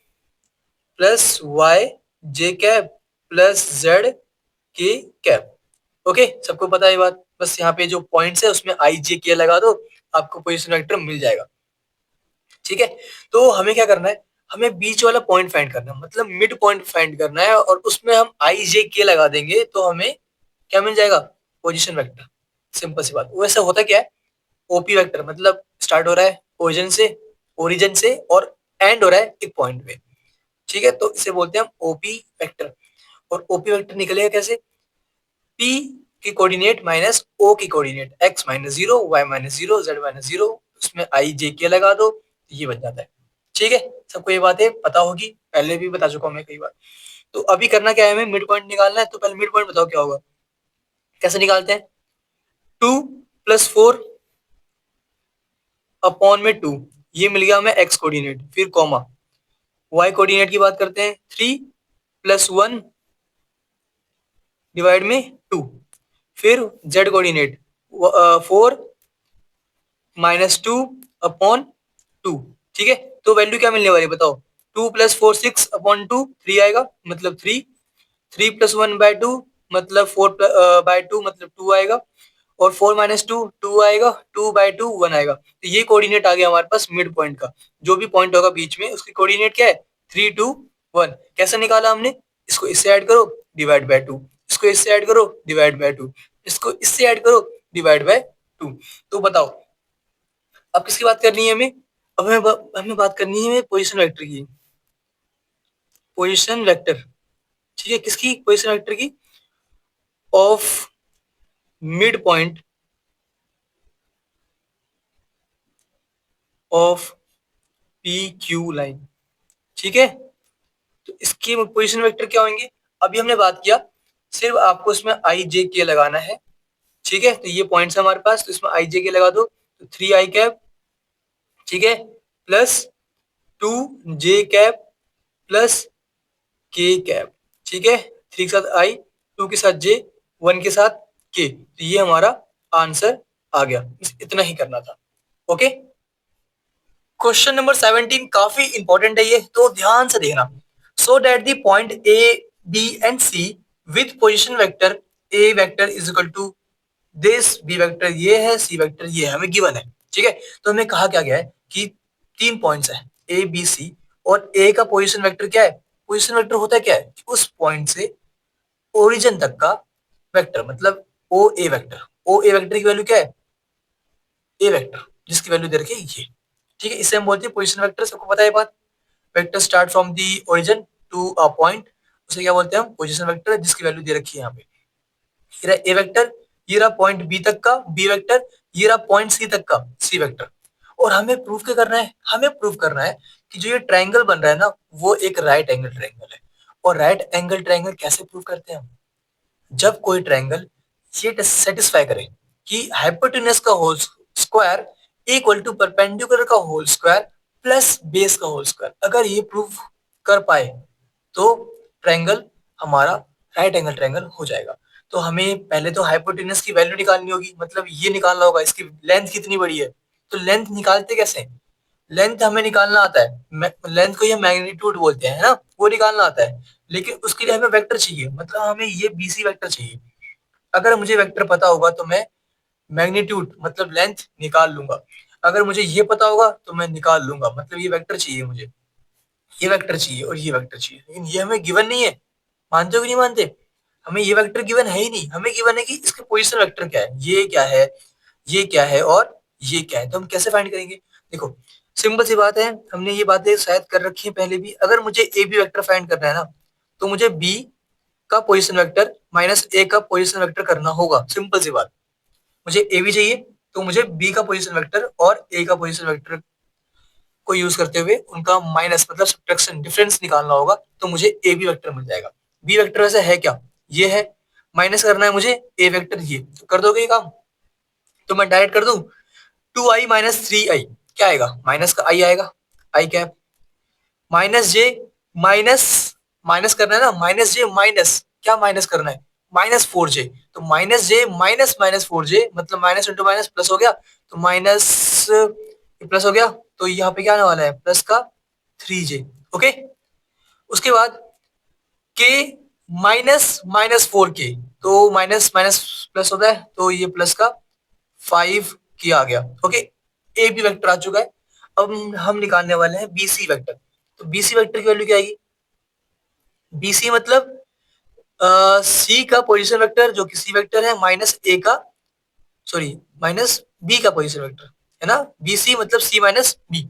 प्लस वाई जे कैप प्लस जेड के कैप। ओके, सबको पता है ये बात, बस यहाँ पे जो पॉइंट्स है उसमें आई जे के लगा दो, आपको पोजीशन वेक्टर मिल जाएगा। ठीक है, तो हमें क्या करना है, हमें बीच वाला पॉइंट फाइंड करना है, मतलब मिड पॉइंट फाइंड करना है, और उसमें हम आई जे के लगा देंगे तो हमें क्या मिल जाएगा, पोजीशन वेक्टर। सिंपल सी बात, वैसे होता क्या है, ओपी वेक्टर मतलब स्टार्ट हो रहा है ओरिजिन से और एंड हो रहा है एक पॉइंट पे। ठीक है, तो इसे बोलते हैं हम ओपी वेक्टर। और ओपी वेक्टर निकलेगा कैसे, पी की कोऑर्डिनेट माइनस ओ की coordinate, X minus zero Y minus zero Z minus zero, उसमें आई जे के लगा दो, ये बन जाता है। ठीक है, सबको ये बातें पता होगी, पहले भी बता चुका हूँ मैं कई बार। तो अभी करना क्या है, हमें मिड पॉइंट निकालना है, तो पहले मिड पॉइंट बताओ क्या होगा, कैसे निकालते हैं, 2 + 4 अपॉन में 2, ये मिल गया हमें एक्स कोऑर्डिनेट, फिर कॉमा, वाई कोऑर्डिनेट की बात करते हैं, 3 + 1 डिवाइड में 2, फिर जेड कोऑर्डिनेट 4 - 2 अपॉन 2। ठीक है, तो वैल्यू क्या मिलने वाली है बताओ, 2 + 4 6/2, 3 आएगा मतलब 3, 3 + 1/2 मतलब 4/2 मतलब 2 आएगा, और 4 - 2 2 आएगा, 2/2 1 आएगा। तो ये कोऑर्डिनेट आ गया हमारे पास मिड पॉइंट का, जो भी पॉइंट होगा बीच में उसकी कोऑर्डिनेट क्या है, 3 2 1। कैसे निकाला हमने, इसको इससे ऐड करो डिवाइड बाय 2, इसको इससे ऐड करो डिवाइड बाय 2, इसको इससे ऐड करो डिवाइड बाय 2। तो बताओ अब किसकी बात करनी है हमें, अब हमें बात करनी है पोजीशन वेक्टर की, पोजीशन वेक्टर। ठीक है, किसकी, पोजीशन वेक्टर की, of mid point of P Q line. ठीक है, तो इसकी पोजीशन वेक्टर क्या होंगे, अभी हमने बात किया, सिर्फ आपको इसमें आई जे के लगाना है। ठीक है, तो ये पॉइंट्स है हमारे पास, तो इसमें आई जे के लगा दो, तो 3i कैप, ठीक है, प्लस 2j कैप प्लस के कैप। ठीक है, 3 के साथ आई, 2 के साथ जे, 1 के साथ के, तो ये हमारा आंसर आ गया, बस इतना ही करना था। ओके, क्वेश्चन नंबर 17 काफी इंपॉर्टेंट है ये, तो ध्यान से देखना। So that the point A B and C with position vector A vector is equal to this, B vector ये है, सी वेक्टर ये है, हमें गिवन है। ठीक है, तो हमें कहा क्या गया है कि 3 पॉइंट्स है ए बी सी, और ए का पोजीशन वेक्टर क्या है, पोजीशन वेक्टर होता है क्या है, उस पॉइंट से ओरिजिन तक का वेक्टर, मतलब ओ ए वेक्टर की वैल्यू क्या है, ए वेक्टर, जिसकी वैल्यू दे रखी है ये। ठीक है, इसे हम बोलते हैं पोजीशन वेक्टर, सबको पता है बात। Vector start from the origin to a point, उसे क्या बोलते हैं हम, पोजीशन वेक्टर, जिसकी वैल्यू दे रखी है यहाँ पे। ये रहा ए वेक्टर, ये रहा पॉइंट बी तक का बी वेक्टर, ये रहा पॉइंट सी तक का सी वेक्टर। और हमें प्रूव क्या करना है, हमें प्रूव करना है कि जो ये ट्राइंगल बन रहा है ना, वो एक राइट एंगल ट्राइंगल है। और राइट एंगल ट्राइंगल कैसे प्रूव करते हैं हम, जब कोई ट्राइंगल ये सेटिस्फाई करे कि हाइपोटेनस का whole square equal to perpendicular का होल स्क्वायर प्लस बेस का होल स्क्वायर, अगर ये प्रूव कर पाए तो ट्राइंगल हमारा राइट एंगल ट्राइंगल हो जाएगा। तो हमें पहले तो हाइपोटेनस की वैल्यू निकालनी होगी, मतलब ये निकालना होगा इसकी लेंथ कितनी बड़ी है। तो लेंथ निकालते कैसे? लेंथ हमें निकालना आता है, लेंथ को ये मैग्नीट्यूड बोलते हैं, है ना, वो निकालना आता है। लेकिन उसके लिए हमें वेक्टर चाहिए, मतलब हमें ये बीसी वेक्टर चाहिए। अगर मुझे वेक्टर पता होगा तो मैं मैग्नीट्यूड मतलब लेंथ निकाल लूंगा। अगर मुझे ये पता होगा तो मैं निकाल लूंगा, मतलब ये वेक्टर चाहिए मुझे, ये वेक्टर चाहिए और ये वेक्टर चाहिए। लेकिन ये हमें गिवन नहीं है, मानते हो कि नहीं मानते? हमें ये वेक्टर गिवन है ही नहीं, हमें गिवन है कि इसके पोजीशन वेक्टर क्या है, ये क्या है, ये क्या है और ये क्या है। तो हम कैसे फाइंड करेंगे? देखो, सिंपल सी बात है, हमने ये बातें शायद कर रखी है पहले भी। अगर मुझे ए बी वेक्टर फाइंड करना है ना, तो मुझे बी का पोजीशन वेक्टर माइनस ए का पोजीशन वेक्टर करना होगा। सिंपल सी बात, मुझे ए बी चाहिए तो मुझे बी का पोजीशन वेक्टर और ए का पोजीशन वेक्टर को यूज करते हुए उनका माइनस मतलब सब्ट्रैक्शन डिफरेंस निकालना होगा। तो मुझे ए बी वेक्टर मिल जाएगा। बी वेक्टर वैसे है क्या? ये है। माइनस करना है मुझे ए वेक्टर, ये तो कर दोगे ये काम? तो मैं डायरेक्ट कर दूं, 2i-3i, क्या आएगा? माइनस का आई आएगा, आई कैप, माइनस जे, माइनस, माइनस करना है ना, माइनस जे माइनस, क्या माइनस करना है? -4j। तो माइनस जे माइनस -4j मतलब माइनस इंटू माइनस प्लस हो गया, तो माइनस प्लस हो गया, तो यहाँ पे क्या आने वाला है? प्लस का 3j। ओके, उसके बाद के -4k, तो माइनस माइनस प्लस होता है, तो ये प्लस का 5k आ गया। ओके, ए बी वेक्टर आ चुका है। अब हम निकालने वाले हैं बीसी वेक्टर। तो बीसी वेक्टर की वैल्यू क्या आएगी? बीसी मतलब सी का पोजीशन वेक्टर जो कि सी वेक्टर है, माइनस ए का, सॉरी, माइनस बी का पोजीशन वेक्टर, है ना। बीसी मतलब सी माइनस बी।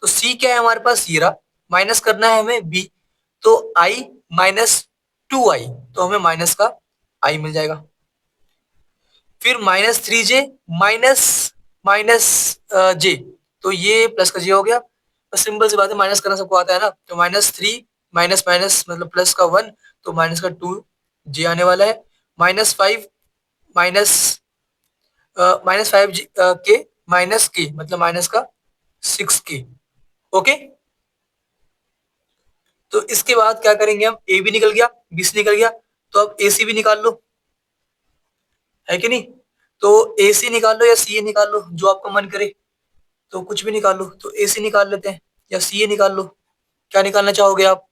तो सी क्या है हमारे पास? ये रहा। माइनस करना है हमें बी, तो आई -2i, तो हमें माइनस का आई मिल जाएगा। फिर -3j माइनस माइनस जे, तो ये प्लस का जे हो गया। तो सिंपल सी बात है, माइनस करना सबको आता है ना। तो -3 माइनस माइनस मतलब प्लस का 1, तो माइनस का 2 जे आने वाला है। -5 माइनस -5 के माइनस के मतलब माइनस का 6k। ओके, तो इसके बाद क्या करेंगे हम? ए भी निकल गया, बी से निकल गया, तो अब ए सी भी निकाल लो, है कि नहीं? तो ए सी निकाल लो या सी ए निकाल लो, जो आपका मन करे, तो कुछ भी निकाल लो। तो ए सी निकाल लेते हैं या सी ए निकाल लो, क्या निकालना चाहोगे आप?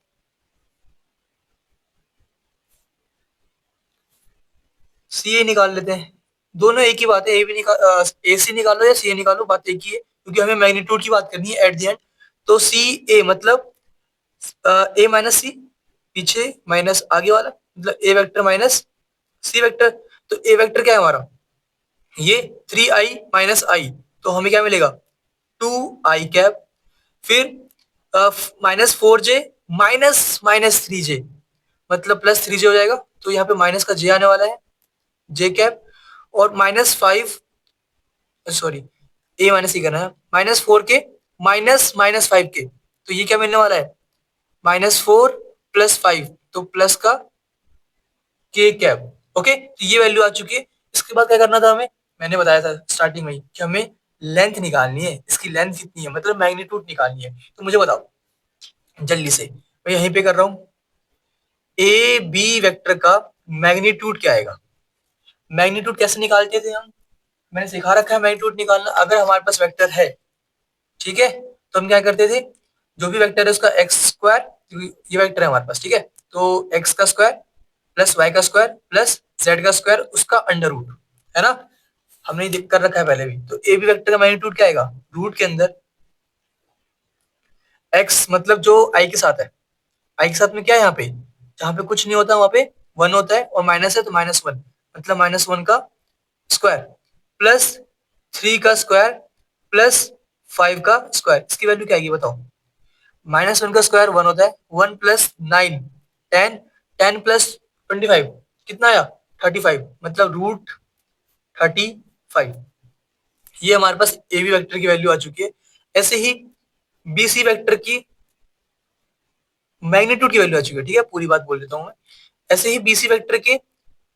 सी ए निकाल लेते हैं, दोनों एक ही बात है। ए भी निकाल, ए सी निकालो या सी ए निकालो, बात एक ही है, क्योंकि हमें मैग्नीट्यूड की बात करनी है एट द एंड। तो सी ए मतलब ए माइनस सी, पीछे माइनस आगे वाला, मतलब ए वेक्टर माइनस सी वेक्टर। तो ए वेक्टर क्या है हमारा? ये 3i-i, तो हमें क्या मिलेगा? 2i cap. फिर -4j माइनस -3j मतलब +3j हो जाएगा, तो यहाँ पे माइनस का j आने वाला है, जे कैप। और -5, सॉरी, ए माइनस सी करना है, -4k माइनस -5k, तो ये क्या मिलने वाला है? -4 + 5, तो प्लस का के कैप। ओके, तो ये वैल्यू आ चुकी है। इसके बाद क्या करना था हमें? मैंने बताया था स्टार्टिंग में ही कि हमें लेंथ निकालनी है, इसकी लेंथ कितनी है, मतलब मैग्नीट्यूड निकालनी है। तो मुझे बताओ जल्दी से, मैं यहीं पे कर रहा हूँ। ए बी वेक्टर का मैग्नीट्यूड क्या आएगा? मैग्नीट्यूड कैसे निकालते थे हम? मैंने सिखा रखा है मैग्नीट्यूड निकालना। अगर हमारे पास वेक्टर है, ठीक है, तो हम क्या करते थे? जो भी वेक्टर है उसका एक्स स्क्वायर, ये वेक्टर है हमारे पास, ठीक है, तो एक्स का स्क्वायर प्लस वाई का स्क्वायर प्लस जेड का स्क्वायर, उसका अंडर रूट, है ना। हमने ये कर रखा है पहले भी। तो ए बी वेक्टर का मैग्नीट्यूड क्या आएगा? रूट के अंदर एक्स मतलब जो आई के साथ है, आई के साथ में क्या है यहाँ पे? जहाँ पे कुछ नहीं होता वहां पे 1 होता है, और माइनस है तो -1 मतलब -1 का स्क्वायर प्लस 3 का स्क्वायर प्लस 5 का स्क्वायर। इसकी वैल्यू क्या आएगी बताओ? -1 का स्क्वायर 1 होता है, 1 + 9 10, 10 + 25 कितना आया? 35 मतलब √35। ये हमारे पास ए बी वेक्टर की वैल्यू आ चुकी है। ऐसे ही बी सी वेक्टर की मैग्नीट्यूड की वैल्यू आ चुकी है, ठीक है, पूरी बात बोल देता हूँ मैं। ऐसे ही बीसी वेक्टर के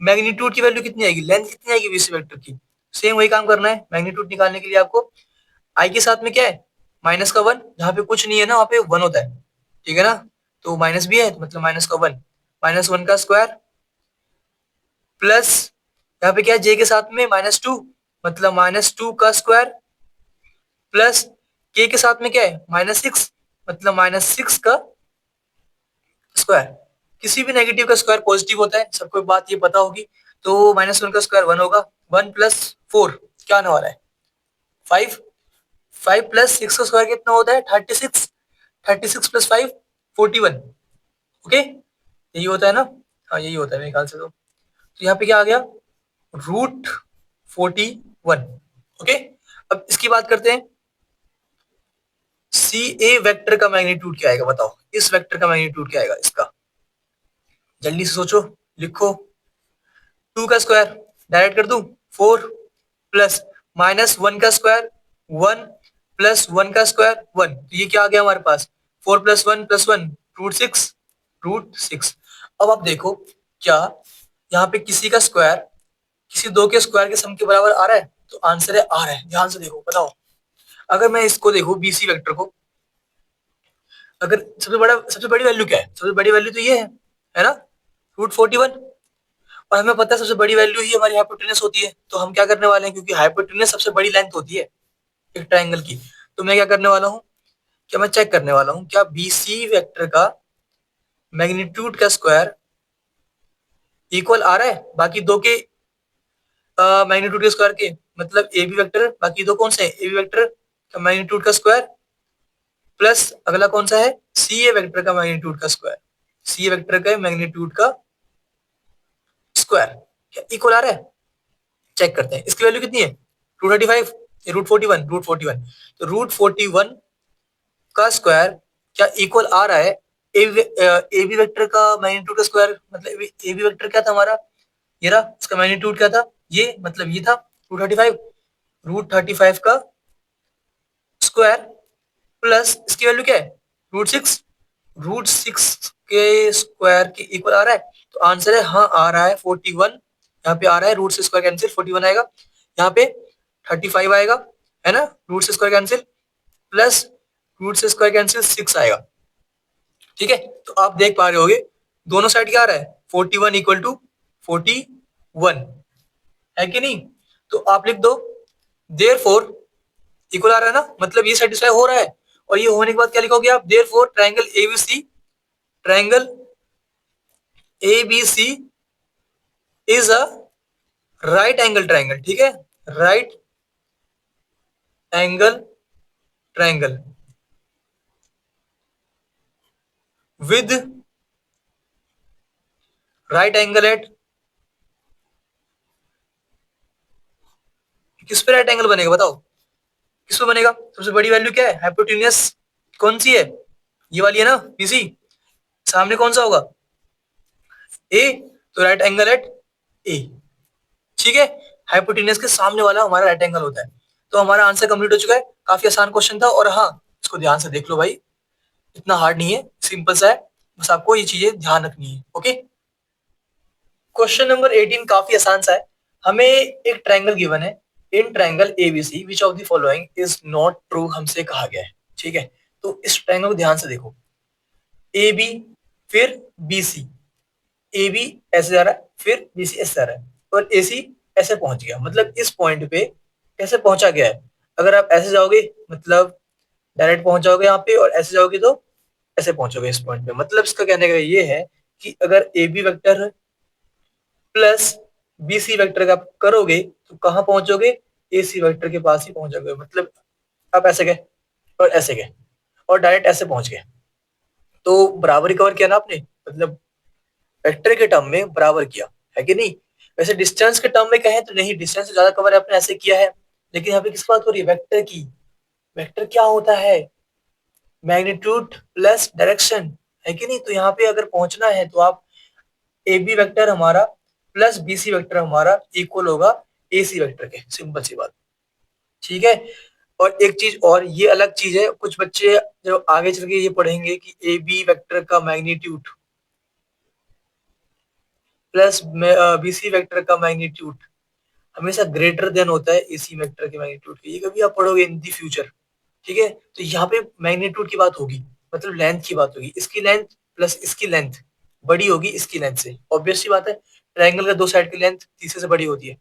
मैग्नीट्यूड की वैल्यू कितनी आएगी, लेंथ कितनी आएगी बीसी वेक्टर की? सेम वही काम करना है मैग्नीट्यूड निकालने के लिए आपको। आई के साथ में क्या है? माइनस का 1, जहाँ पे कुछ नहीं है ना वहाँ पे 1 होता है, ठीक है ना। तो माइनस भी है तो मतलब माइनस का 1, -1 का स्क्वायर प्लस यहाँ पे क्या है, जे के साथ में -2 मतलब -2 का स्क्वायर, प्लस के साथ में क्या है -6 मतलब -6 का स्क्वायर। किसी भी नेगेटिव का स्क्वायर पॉजिटिव होता है, सबको बात ये पता होगी। तो -1 का स्क्वायर 1 होगा, 1 + 4 क्या आने वाला है 5, 5 + 6 का स्क्वायर कितना होता है 36, 36 + 5 41। ओके, यही होता है ना, हाँ यही होता है मेरे ख्याल से। तो यहाँ पे क्या आ गया √41। ओके, अब इसकी बात करते हैं, सी ए वेक्टर का मैग्नीट्यूड क्या आएगा बताओ, इस वेक्टर का मैग्नीट्यूड क्या आएगा इसका, जल्दी से सोचो, लिखो। 2 का स्क्वायर डायरेक्ट कर दूं 4 प्लस -1 का स्क्वायर 1 प्लस 1 का स्क्वायर 1, तो ये क्या आ गया हमारे पास 4 + 1 + 1 √6, √6। अब आप देखो क्या यहाँ पे किसी का स्क्वायर किसी दो के स्क्वायर के सम के बराबर आ रहा है, तो आंसर है आ रहा है। ध्यान से देखो बताओ, अगर मैं इसको देखूं बीसी वेक्टर को, अगर सबसे बड़ी वैल्यू क्या है, सबसे बड़ी वैल्यू तो ये है ना √41, और हमें पता है सबसे बड़ी वैल्यू ही हमारी हाइपोटेनस होती है। तो हम क्या करने वाले हैं, क्योंकि हाइपोटेनस सबसे बड़ी लेंथ होती है एक ट्रायंगल की, तो मैं क्या करने वाला हूँ, क्या मैं चेक करने वाला हूँ क्या बीसी वेक्टर का मैग्नीट्यूड का स्क्वायर इक्वल आ रहा है बाकी दो के मैग्नीट्यूड के स्क्वायर के, मतलब ए बी वेक्टर बाकी दो कौन से ए बी वेक्टर का मैग्नीट्यूड का स्क्वायर प्लस अगला कौन सा है सी ए वेक्टर का मैग्नीट्यूड का स्क्वायर, सी ए वेक्टर का मैग्नीट्यूड का स्क्वायर क्या इक्वल आ रहा है, चेक करते हैं। इसकी वैल्यू कितनी है 235, √41, √41, तो √41 का स्क्वायर क्या इक्वल आ रहा है ए बी वेक्टर का मैग्नीट्यूड का स्क्वायर, मतलब ए बी वेक्टर क्या था हमारा, ये रहा, इसका मैग्नीट्यूड क्या था, ये मतलब ये था 235, √35 का स्क्वायर प्लस इसकी वैल्यू क्या है √6, √6 के स्क्वायर के इक्वल आ रहा है, तो आंसर है हाँ आ रहा है 41। यहाँ पे आ रहा है रूट से स्क्वायर कैंसिल 41 आएगा, यहाँ पे 35 आएगा, है ना, रूट से स्क्वायर कैंसिल प्लस रूट से स्क्वायर कैंसिल 6 आएगा। ठीक है, तो आप देख पा रहे होगे दोनों साइड क्या आ रहा है 41 = 41, है कि नहीं। तो आप लिख दो देयरफॉर इक्वल आ रहा है ना, मतलब ये सेटिस्फाई हो रहा है, और ये होने के बाद क्या लिखोगे आप, therefore triangle ABC, triangle ABC is a right angle triangle. ठीक है, right angle triangle with right angle at, किस पे राइट एंगल बनेगा बताओ, किस पे बनेगा, सबसे बड़ी वैल्यू क्या है हाइपोटेन्यूस कौन सी है, ये वाली है ना बीसी, सामने कौन सा होगा ए, तो राइट एंगल एट ए। ठीक है, हाइपोटेन्यूस के सामने वाला हमारा राइट एंगल होता है। तो हमारा आंसर कंप्लीट हो चुका है, काफी आसान क्वेश्चन था, और हाँ इसको ध्यान से देख लो भाई, इतना हार्ड नहीं है, सिंपल सा है, बस आपको ये चीजें ध्यान रखनी है। ओके, क्वेश्चन नंबर 18 काफी आसान सा है। हमें एक ट्रायंगल गिवन है, in triangle ABC which of the following is not true, हमसे कहा गया है। ठीक है, तो इस ट्रायंगल को ध्यान से देखो, ए बी फिर बी सी, ए बी ऐसे जा रहा है फिर बी सी ऐसे जा रहा है, और ए सी ऐसे पहुंच गया, मतलब इस पॉइंट पे कैसे पहुंचा गया है, अगर आप ऐसे जाओगे मतलब डायरेक्ट पहुंच जाओगे यहाँ पे, और ऐसे जाओगे तो ऐसे पहुंचोगे इस पॉइंट पे। मतलब इसका कहने का ये है कि अगर A B vector plus B C vector का करोगे तो कहाँ पहुंचोगे, ए सी वेक्टर के पास ही पहुंचोगे। मतलब आप ऐसे गए और ऐसे गए और डायरेक्ट ऐसे पहुंच गए, तो बराबरी कवर किया ना आपने, मतलब वेक्टर के टर्म में बराबर किया, है कि नहीं। वैसे डिस्टेंस के टर्म में कहें तो नहीं, डिस्टेंस से ज्यादा कवर आपने ऐसे किया है, लेकिन यहाँ पे किस बात हो रही है वेक्टर की। वेक्टर क्या होता है, मैग्नीट्यूड प्लस डायरेक्शन, है कि नहीं। तो यहाँ पे अगर पहुंचना है तो आप ए बी वेक्टर हमारा प्लस बी सी वेक्टर हमारा इक्वल होगा ए सी वेक्टर के, सिंपल सी बात। ठीक है, और एक चीज और, ये अलग चीज है, कुछ बच्चे जो आगे चल के ये पढ़ेंगे कि ए बी वेक्टर का magnitude plus B C vector का मैग्नीट्यूड हमेशा ग्रेटर देन होता है एसी वेक्टर के मैग्नीट्यूड के, ये कभी आप पढ़ोगे इन दी फ्यूचर। ठीक है, तो यहाँ पे मैग्नीट्यूड की बात होगी, मतलब लेंथ की बात होगी, इसकी लेंथ प्लस इसकी लेंथ बड़ी होगी इसकी लेंथ से, ऑब्वियस सी बात है। ट्रायंगल का दो साइड की लेंथ तीसरे से बड़ी होती है।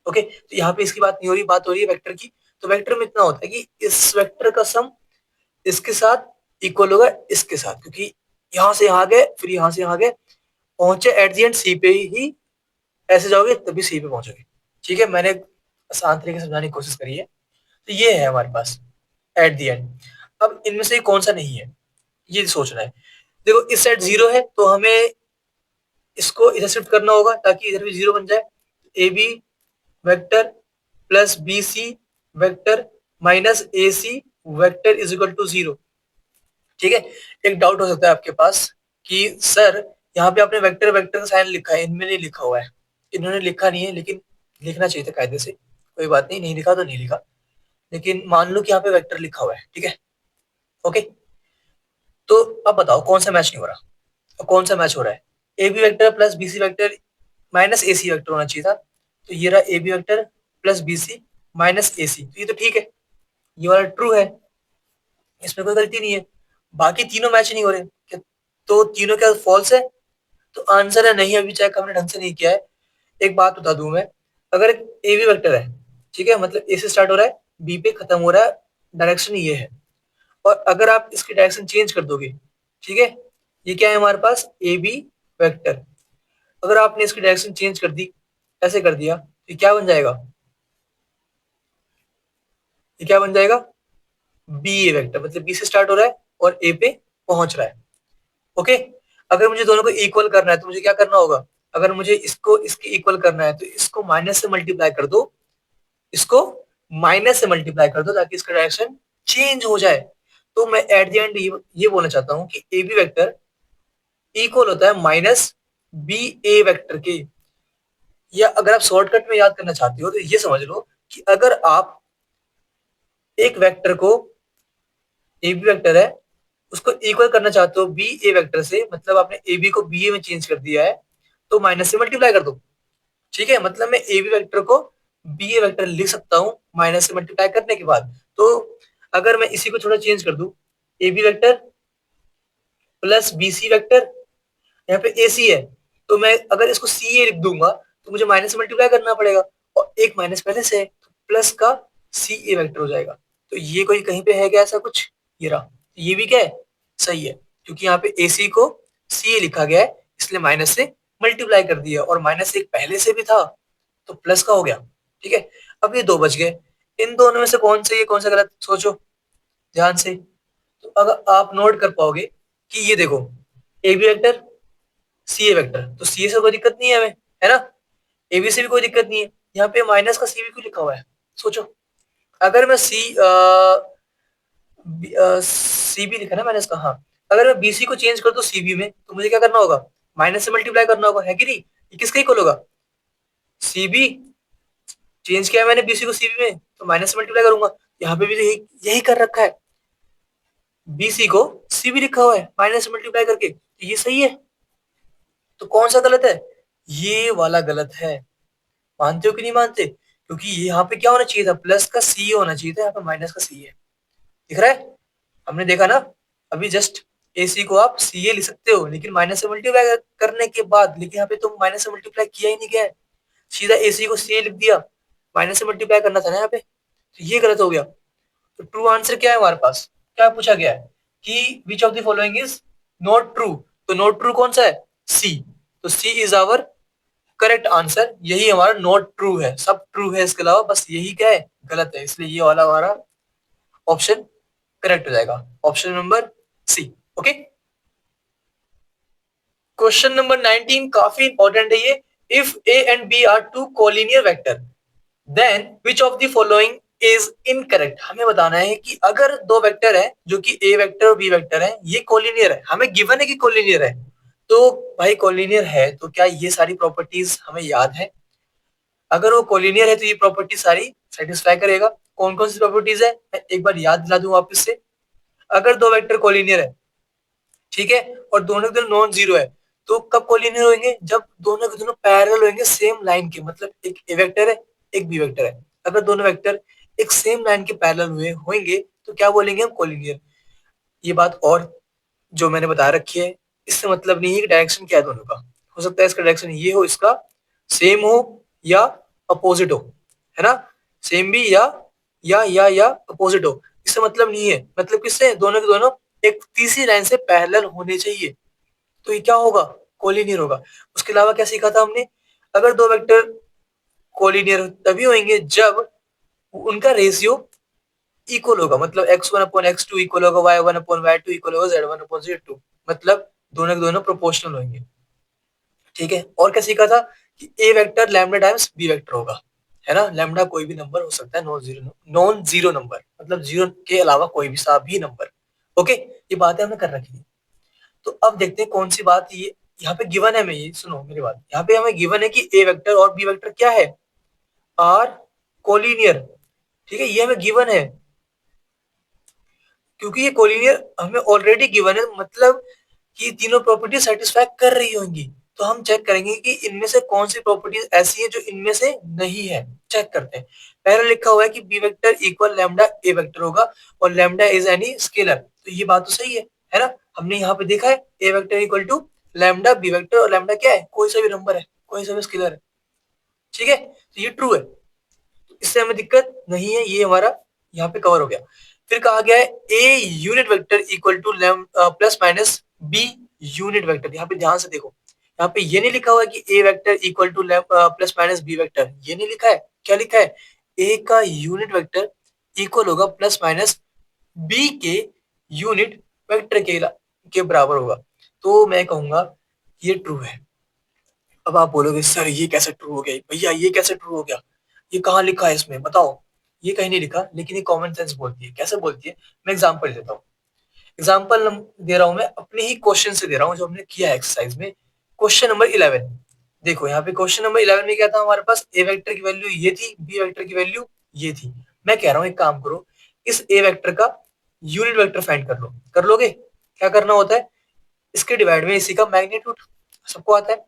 ओके, तो यहाँ पे इसकी बात नहीं हो रही, बात हो रही है वेक्टर की। तो वेक्टर में इतना होता है कि इस वेक्टर का सम इसके साथ इक्वल होगा इसके साथ, क्योंकि यहाँ से यहाँ गए फिर यहाँ से यहाँ गए, पहुंचे एट दी एंड सी पे ही, ऐसे जाओगे तभी सी पे पहुंचोगे। ठीक है, मैंने आसान तरीके से समझाने की कोशिश करी है। तो ये है हमारे पास एट दी एंड। अब इनमें से कौन सा नहीं है ये सोचना है। देखो इस साइड जीरो है तो हमें इसको इधर शिफ्ट करना होगा ताकि इधर भी जीरो बन जाए। A B vector plus B C vector minus A C vector is equal to zero. ठीक है, एक डाउट हो सकता है आपके पास कि सर यहाँ पे आपने वेक्टर वेक्टर का साइन लिखा है, इनमें नहीं लिखा हुआ है। इन्होंने लिखा नहीं है, लेकिन लिखना चाहिए था कायदे से। कोई बात नहीं, नहीं लिखा तो नहीं लिखा, लेकिन मान लो कि यहाँ पे वेक्टर लिखा हुआ है। ठीक है, ओके। तो अब बताओ कौन सा मैच नहीं हो रहा और कौन सा मैच हो रहा है। A B vector plus B C vector minus A C vector होना चाहिए था। तो ये रहा A B vector plus B C minus A C, तो ये तो ठीक है, ये वाला ट्रू है, इसमें कोई गलती नहीं है। बाकी तीनों मैच नहीं हो रहे तो तीनों क्या फॉल्स है? तो आंसर है नहीं, अभी चेक हमने ढंग से नहीं किया है। एक बात बता दूं मैं, अगर ए बी वेक्टर है, ठीक है, मतलब ए से स्टार्ट हो रहा है बी पे खत्म हो रहा है, डायरेक्शन ये है, और अगर आप इसकी डायरेक्शन चेंज कर दोगे, ठीक है, ये क्या है हमारे पास ए बी वेक्टर, अगर आपने इसकी डायरेक्शन चेंज कर दी, ऐसे कर दिया, तो क्या बन जाएगा? ये क्या बन जाएगा? बी ए वेक्टर, मतलब बी से स्टार्ट हो रहा है और ए पे पहुंच रहा है। ओके, अगर मुझे दोनों को इक्वल करना है तो मुझे क्या करना होगा? अगर मुझे इसको इसके इक्वल करना है तो इसको माइनस से मल्टीप्लाई कर दो, इसको माइनस से मल्टीप्लाई कर दो ताकि इसका डायरेक्शन चेंज हो जाए। तो मैं एट द एंड ये बोलना चाहता हूं कि ए बी वेक्टर इक्वल होता है माइनस बी ए वेक्टर के। या अगर आप शॉर्टकट में याद करना चाहते हो तो ये समझ लो कि अगर आप एक वेक्टर को, ए बी वेक्टर है, उसको इक्वल करना चाहते हो बी ए वेक्टर से, मतलब आपने ए बी को बी ए में चेंज कर दिया है, तो माइनस से मल्टीप्लाई कर दो। ठीक है, मतलब मैं ए बी वेक्टर को बी ए वेक्टर लिख सकता हूँ माइनस से मल्टीप्लाई करने के बाद। तो अगर मैं इसी को थोड़ा चेंज कर दूं, A B vector plus B C vector, यहाँ पे ए सी है, तो मैं अगर इसको सी ए लिख दूंगा तो मुझे माइनस से मल्टीप्लाई करना पड़ेगा, और एक माइनस पहले से है तो प्लस का सी ए वेक्टर हो जाएगा। तो ये कोई कहीं पे है क्या ऐसा कुछ? ये रहा, ये भी क्या है? सही है, क्योंकि यहाँ पे ए सी को सी ए लिखा गया है, इसलिए माइनस से मल्टीप्लाई कर दिया, और माइनस एक पहले से भी था तो प्लस का हो गया। ठीक है, अब ये दो बच गए, इन दोनों में से कौन सही है कौन सा गलत, सोचो ध्यान से। तो अगर आप नोट कर पाओगे कि ये देखो, A B vector C A vector, तो सी ए से कोई दिक्कत नहीं है हमें, है ना, ए बी से भी कोई दिक्कत नहीं है। यहाँ पे माइनस का सी बी क्यों लिखा हुआ है? सोचो, अगर मैं सी बी लिखा ना माइनस का, हाँ, अगर मैं बी सी को चेंज कर दूं सी बी में तो मुझे क्या करना होगा? माइनस से मल्टीप्लाई करना होगा, है कि नहीं? ये किसका इक्वल होगा? सी बी, चेंज किया मैंने बीसी को सीबी में तो माइनस से मल्टीप्लाई करूंगा, यहाँ पे भी तो यही कर रखा है, बीसी को सीबी लिखा हुआ है माइनस से मल्टीप्लाई करके, तो ये सही है। तो कौन सा गलत है? ये वाला गलत है। मानते हो कि नहीं मानते? क्योंकि यहाँ पे क्या होना चाहिए था? प्लस का सी होना चाहिए था, यहाँ पे माइनस का सी है। दिख रहा है? हमने देखा ना अभी जस्ट, ए सी को आप सी ए लिख सकते हो लेकिन माइनस से मल्टीप्लाई करने के बाद, लेकिन यहाँ पे तो माइनस से मल्टीप्लाई किया ही नहीं गया है, सीधा ए सी को सी ए लिख दिया, माइनस से मल्टीप्लाई करना था ना यहाँ पे, तो ये गलत हो गया। तो ट्रू आंसर क्या है हमारे पास? क्या पूछा गया है कि विच of the following is not true, तो नॉट ट्रू कौन सा है? सी, तो सी इज आवर करेक्ट आंसर, यही हमारा नॉट ट्रू है, सब ट्रू है इसके अलावा बस यही क्या है? गलत है, इसलिए ये वाला हमारा ऑप्शन करेक्ट हो जाएगा, option number C. Okay, question number 19 काफी इंपॉर्टेंट है ये। If A and B are two collinear vector then which of the following is incorrect. हमें बताना है कि अगर दो वेक्टर है जो कि ए वेक्टर और बी वेक्टर है, ये कोलिनियर है, हमें गिवन है कि कोलिनियर है, तो भाई कोलिनियर है तो क्या ये सारी प्रॉपर्टीज हमें याद है? अगर वो कोलिनियर है तो ये प्रॉपर्टी सारी सेटिस्फाई करेगा। कौन कौन सी प्रॉपर्टीज है मैं एक बार याद दिला दूं वापस से। अगर दो वेक्टर कोलिनियर है, ठीक है, और दोनों के दोनों नॉन जीरो है, तो कब कोलिनियर होंगे? जब दोनों के दोनों पैरेलल होंगे सेम लाइन के, मतलब एक ए वेक्टर है एक बी वेक्टर है, अगर दोनों वेक्टर एक सेम लाइन के पैरेलल हुए होंगे तो क्या बोलेंगे हम? कोलिनियर। ये बात और जो मैंने बता रखी है इससे मतलब नहीं है कि डायरेक्शन क्या है दोनों का, हो सकता है इसका डायरेक्शन ये हो, इसका सेम हो या अपोजिट हो, है ना, सेम भी या अपोजिट हो, इससे मतलब नहीं है, मतलब किससे, दोनों के दोनों एक तीसरी लाइन से पैरेलल होने चाहिए, तो ये क्या होगा, कोलिनियर होगा। उसके अलावा क्या सीखा था हमने, अगर दो वेक्टर कोलिनियर तभी होंगे जब उनका रेशियो इक्वल होगा, मतलब x1/x2 इक्वल होगा y1/y2 इक्वल होगा z1/z2, मतलब दोनों के दोनों प्रोपोर्शनल होंगे। ठीक है, और क्या सीखा था कि A vector lambda times B vector होगा, है ना, लैम्डा कोई भी नंबर हो सकता है, नॉन जीरो नंबर, मतलब जीरो के अलावा कोई भी सा भी नंबर। ओके, ये बातें हमने कर रखी थी। तो अब देखते हैं कौन सी बात ये यहाँ पे गिवन है, मैं ये सुनो मेरी बात, यहाँ पे हमें गिवन है कि ए वेक्टर और बी वेक्टर क्या है, आर कोलिनियर। ठीक है, ये हमें गिवन है, क्योंकि ये कोलिनियर हमें ऑलरेडी गिवन है, मतलब कि तीनों प्रॉपर्टी सेटिस्फाई कर रही होंगी। तो हम चेक करेंगे कि इनमें से कौन सी प्रॉपर्टीज ऐसी है जो इनमें से नहीं है, चेक करते हैं। पहले लिखा हुआ है कि बी वेक्टर इक्वल लैम्डा ए वेक्टर होगा और लैम्डा इज एनी स्केलर, तो ये बात तो सही है ना, हमने यहाँ पे देखा है A vector equal to lambda B vector, और लैम्डा क्या है, कोई सा भी नंबर है, कोई सा भी स्केलर है। ठीक है, तो ये ट्रू है, इससे हमें दिक्कत नहीं है, ये हमारा यहाँ पे कवर हो गया। फिर कहा गया है A unit vector equal to plus minus B unit vector, यहाँ पे ध्यान से देखो, यहाँ पे ये नहीं लिखा हुआ है कि A vector equal to plus minus B vector, ये नहीं लिखा है, क्या लिखा है, ए का यूनिट वेक्टर इक्वल होगा प्लस माइनस बी के यूनिट वेक्टर के बराबर होगा। तो मैं कहूंगा ये ट्रू है। अब आप बोलोगे सर ये कैसे ट्रू हो गया, भैया ये कैसे ट्रू हो गया, ये कहाँ लिखा है इसमें बताओ, ये कहीं नहीं लिखा, लेकिन ये कॉमन सेंस बोलती है। कैसे बोलती है, मैं एग्जांपल देता हूँ, एग्जांपल दे रहा हूँ, मैं अपने ही क्वेश्चन से दे रहा हूँ जो हमने किया है एक्सरसाइज में। क्वेश्चन नंबर 11, देखो यहाँ पे क्वेश्चन नंबर 11 में क्या था, हमारे पास ए वेक्टर की वैल्यू ये थी, बी वेक्टर की वैल्यू ये थी। मैं कह रहा हूँ एक काम करो, इस ए वेक्टर का यूनिट वेक्टर फाइंड कर लो, कर लोगे, क्या करना होता है, इसके डिवाइड में इसी का मैग्नीट्यूड, सबको आता है।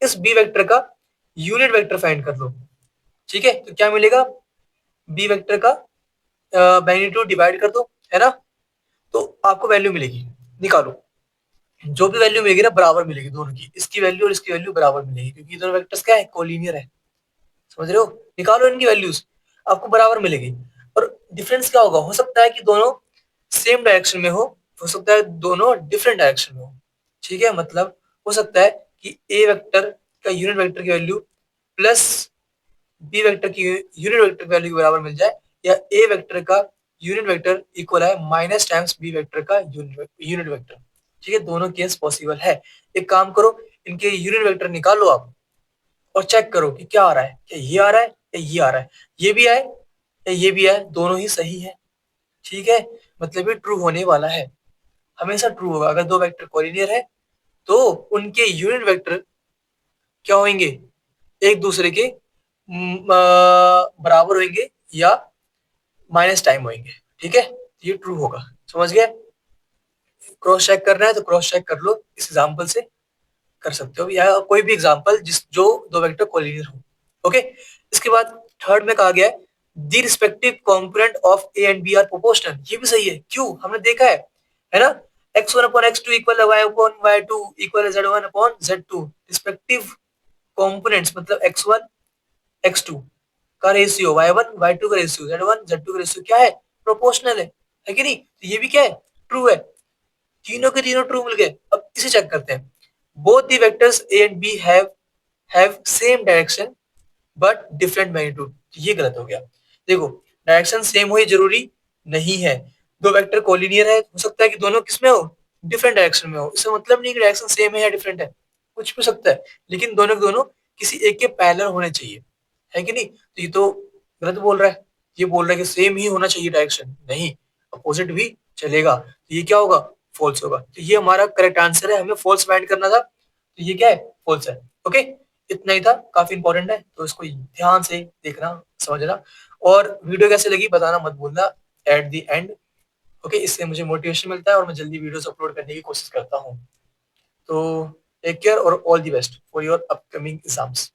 इस बी वेक्टर का यूनिट वेक्टर फाइंड कर लो, ठीक है, तो क्या मिलेगा, बी वेक्टर का मैग्नीट्यूड डिवाइड कर दो, है ना, तो आपको वैल्यू मिलेगी, निकालो, जो भी वैल्यू मिलेगी ना बराबर मिलेगी दोनों की, इसकी वैल्यू और इसकी वैल्यू बराबर मिलेगी, क्योंकि दोनों वेक्टर्स क्या है, कोलिनियर है, समझ रहे हो, निकालो इनकी वैल्यूज, आपको बराबर मिलेगी। और डिफरेंस क्या होगा, हो सकता है कि दोनों सेम डायरेक्शन में हो सकता है दोनों डिफरेंट डायरेक्शन में हो। ठीक है, मतलब हो सकता है कि ए वेक्टर का यूनिट वेक्टर की वैल्यू प्लस बी वेक्टर की यूनिट वेक्टर वैल्यू के बराबर मिल जाए, या ए वेक्टर का यूनिट वेक्टर इक्वल है माइनस टाइम्स बी वेक्टर का यूनिट वेक्टर। ठीक है, दोनों केस पॉसिबल है। एक काम करो, इनके यूनिट वेक्टर निकालो आप और चेक करो कि क्या आ रहा है, क्या ये आ रहा है या ये आ रहा है, ये भी आए या ये भी आए, दोनों ही सही है। ठीक है, मतलब ये ट्रू होने वाला है, हमेशा ट्रू होगा। अगर दो वेक्टर कोलिनियर है तो उनके यूनिट वेक्टर क्या होंगे, एक दूसरे के बराबर होंगे या माइनस टाइम होंगे। ठीक है, ये ट्रू होगा, समझ गए। क्रॉस चेक करना है तो क्रॉस चेक कर लो, इस एग्जांपल से कर सकते हो, या कोई भी एग्जांपल जिस जो दो वेक्टर कोलिनियर हो। ओके, इसके बाद थर्ड में कहा गया है the respective component of A and B are proportional, ये भी सही है, क्यों, हमने देखा है ना, x1/x2 equal y1/y2 equal z1/z2, respective components मतलब x1 x2 का रेशियो, y1 y2 का रेशियो, z1 z2 का रेशियो क्या है, प्रोपोर्शनल है कि नहीं, तो ये भी क्या है, ट्रू है, तीनों के तीनों ट्रू मिल गए। अब इसे चेक करते हैं, both the vectors a and b have same direction but different magnitude, ये गलत हो गया। देखो, डायरेक्शन सेम हो ये जरूरी नहीं है, दो वेक्टर कोलिनियर है, हो सकता है कि दोनों किसमें हो, डिफरेंट डायरेक्शन में हो, इससे मतलब नहीं कि डायरेक्शन सेम है या डिफरेंट है, कुछ भी हो सकता है, लेकिन दोनों के दोनों किसी एक के पैरेलल होने चाहिए, है कि नहीं, तो ये तो गलत बोल रहा है, ये बोल रहा है कि सेम ही होना चाहिए डायरेक्शन, नहीं, अपोजिट भी चलेगा, तो ये क्या होगा, फॉल्स होगा, तो ये हमारा करेक्ट आंसर है, हमें फॉल्स फाइंड करना था, तो ये क्या है, फॉल्स है। ओके, इतना ही था, काफी इंपॉर्टेंट है, तो इसको ध्यान से देखना, समझना, और वीडियो कैसे लगी बताना मत भूलना एट द एंड। ओके, इससे मुझे मोटिवेशन मिलता है और मैं जल्दी वीडियोस अपलोड करने की कोशिश करता हूँ। तो टेक केयर और all the best for your upcoming exams.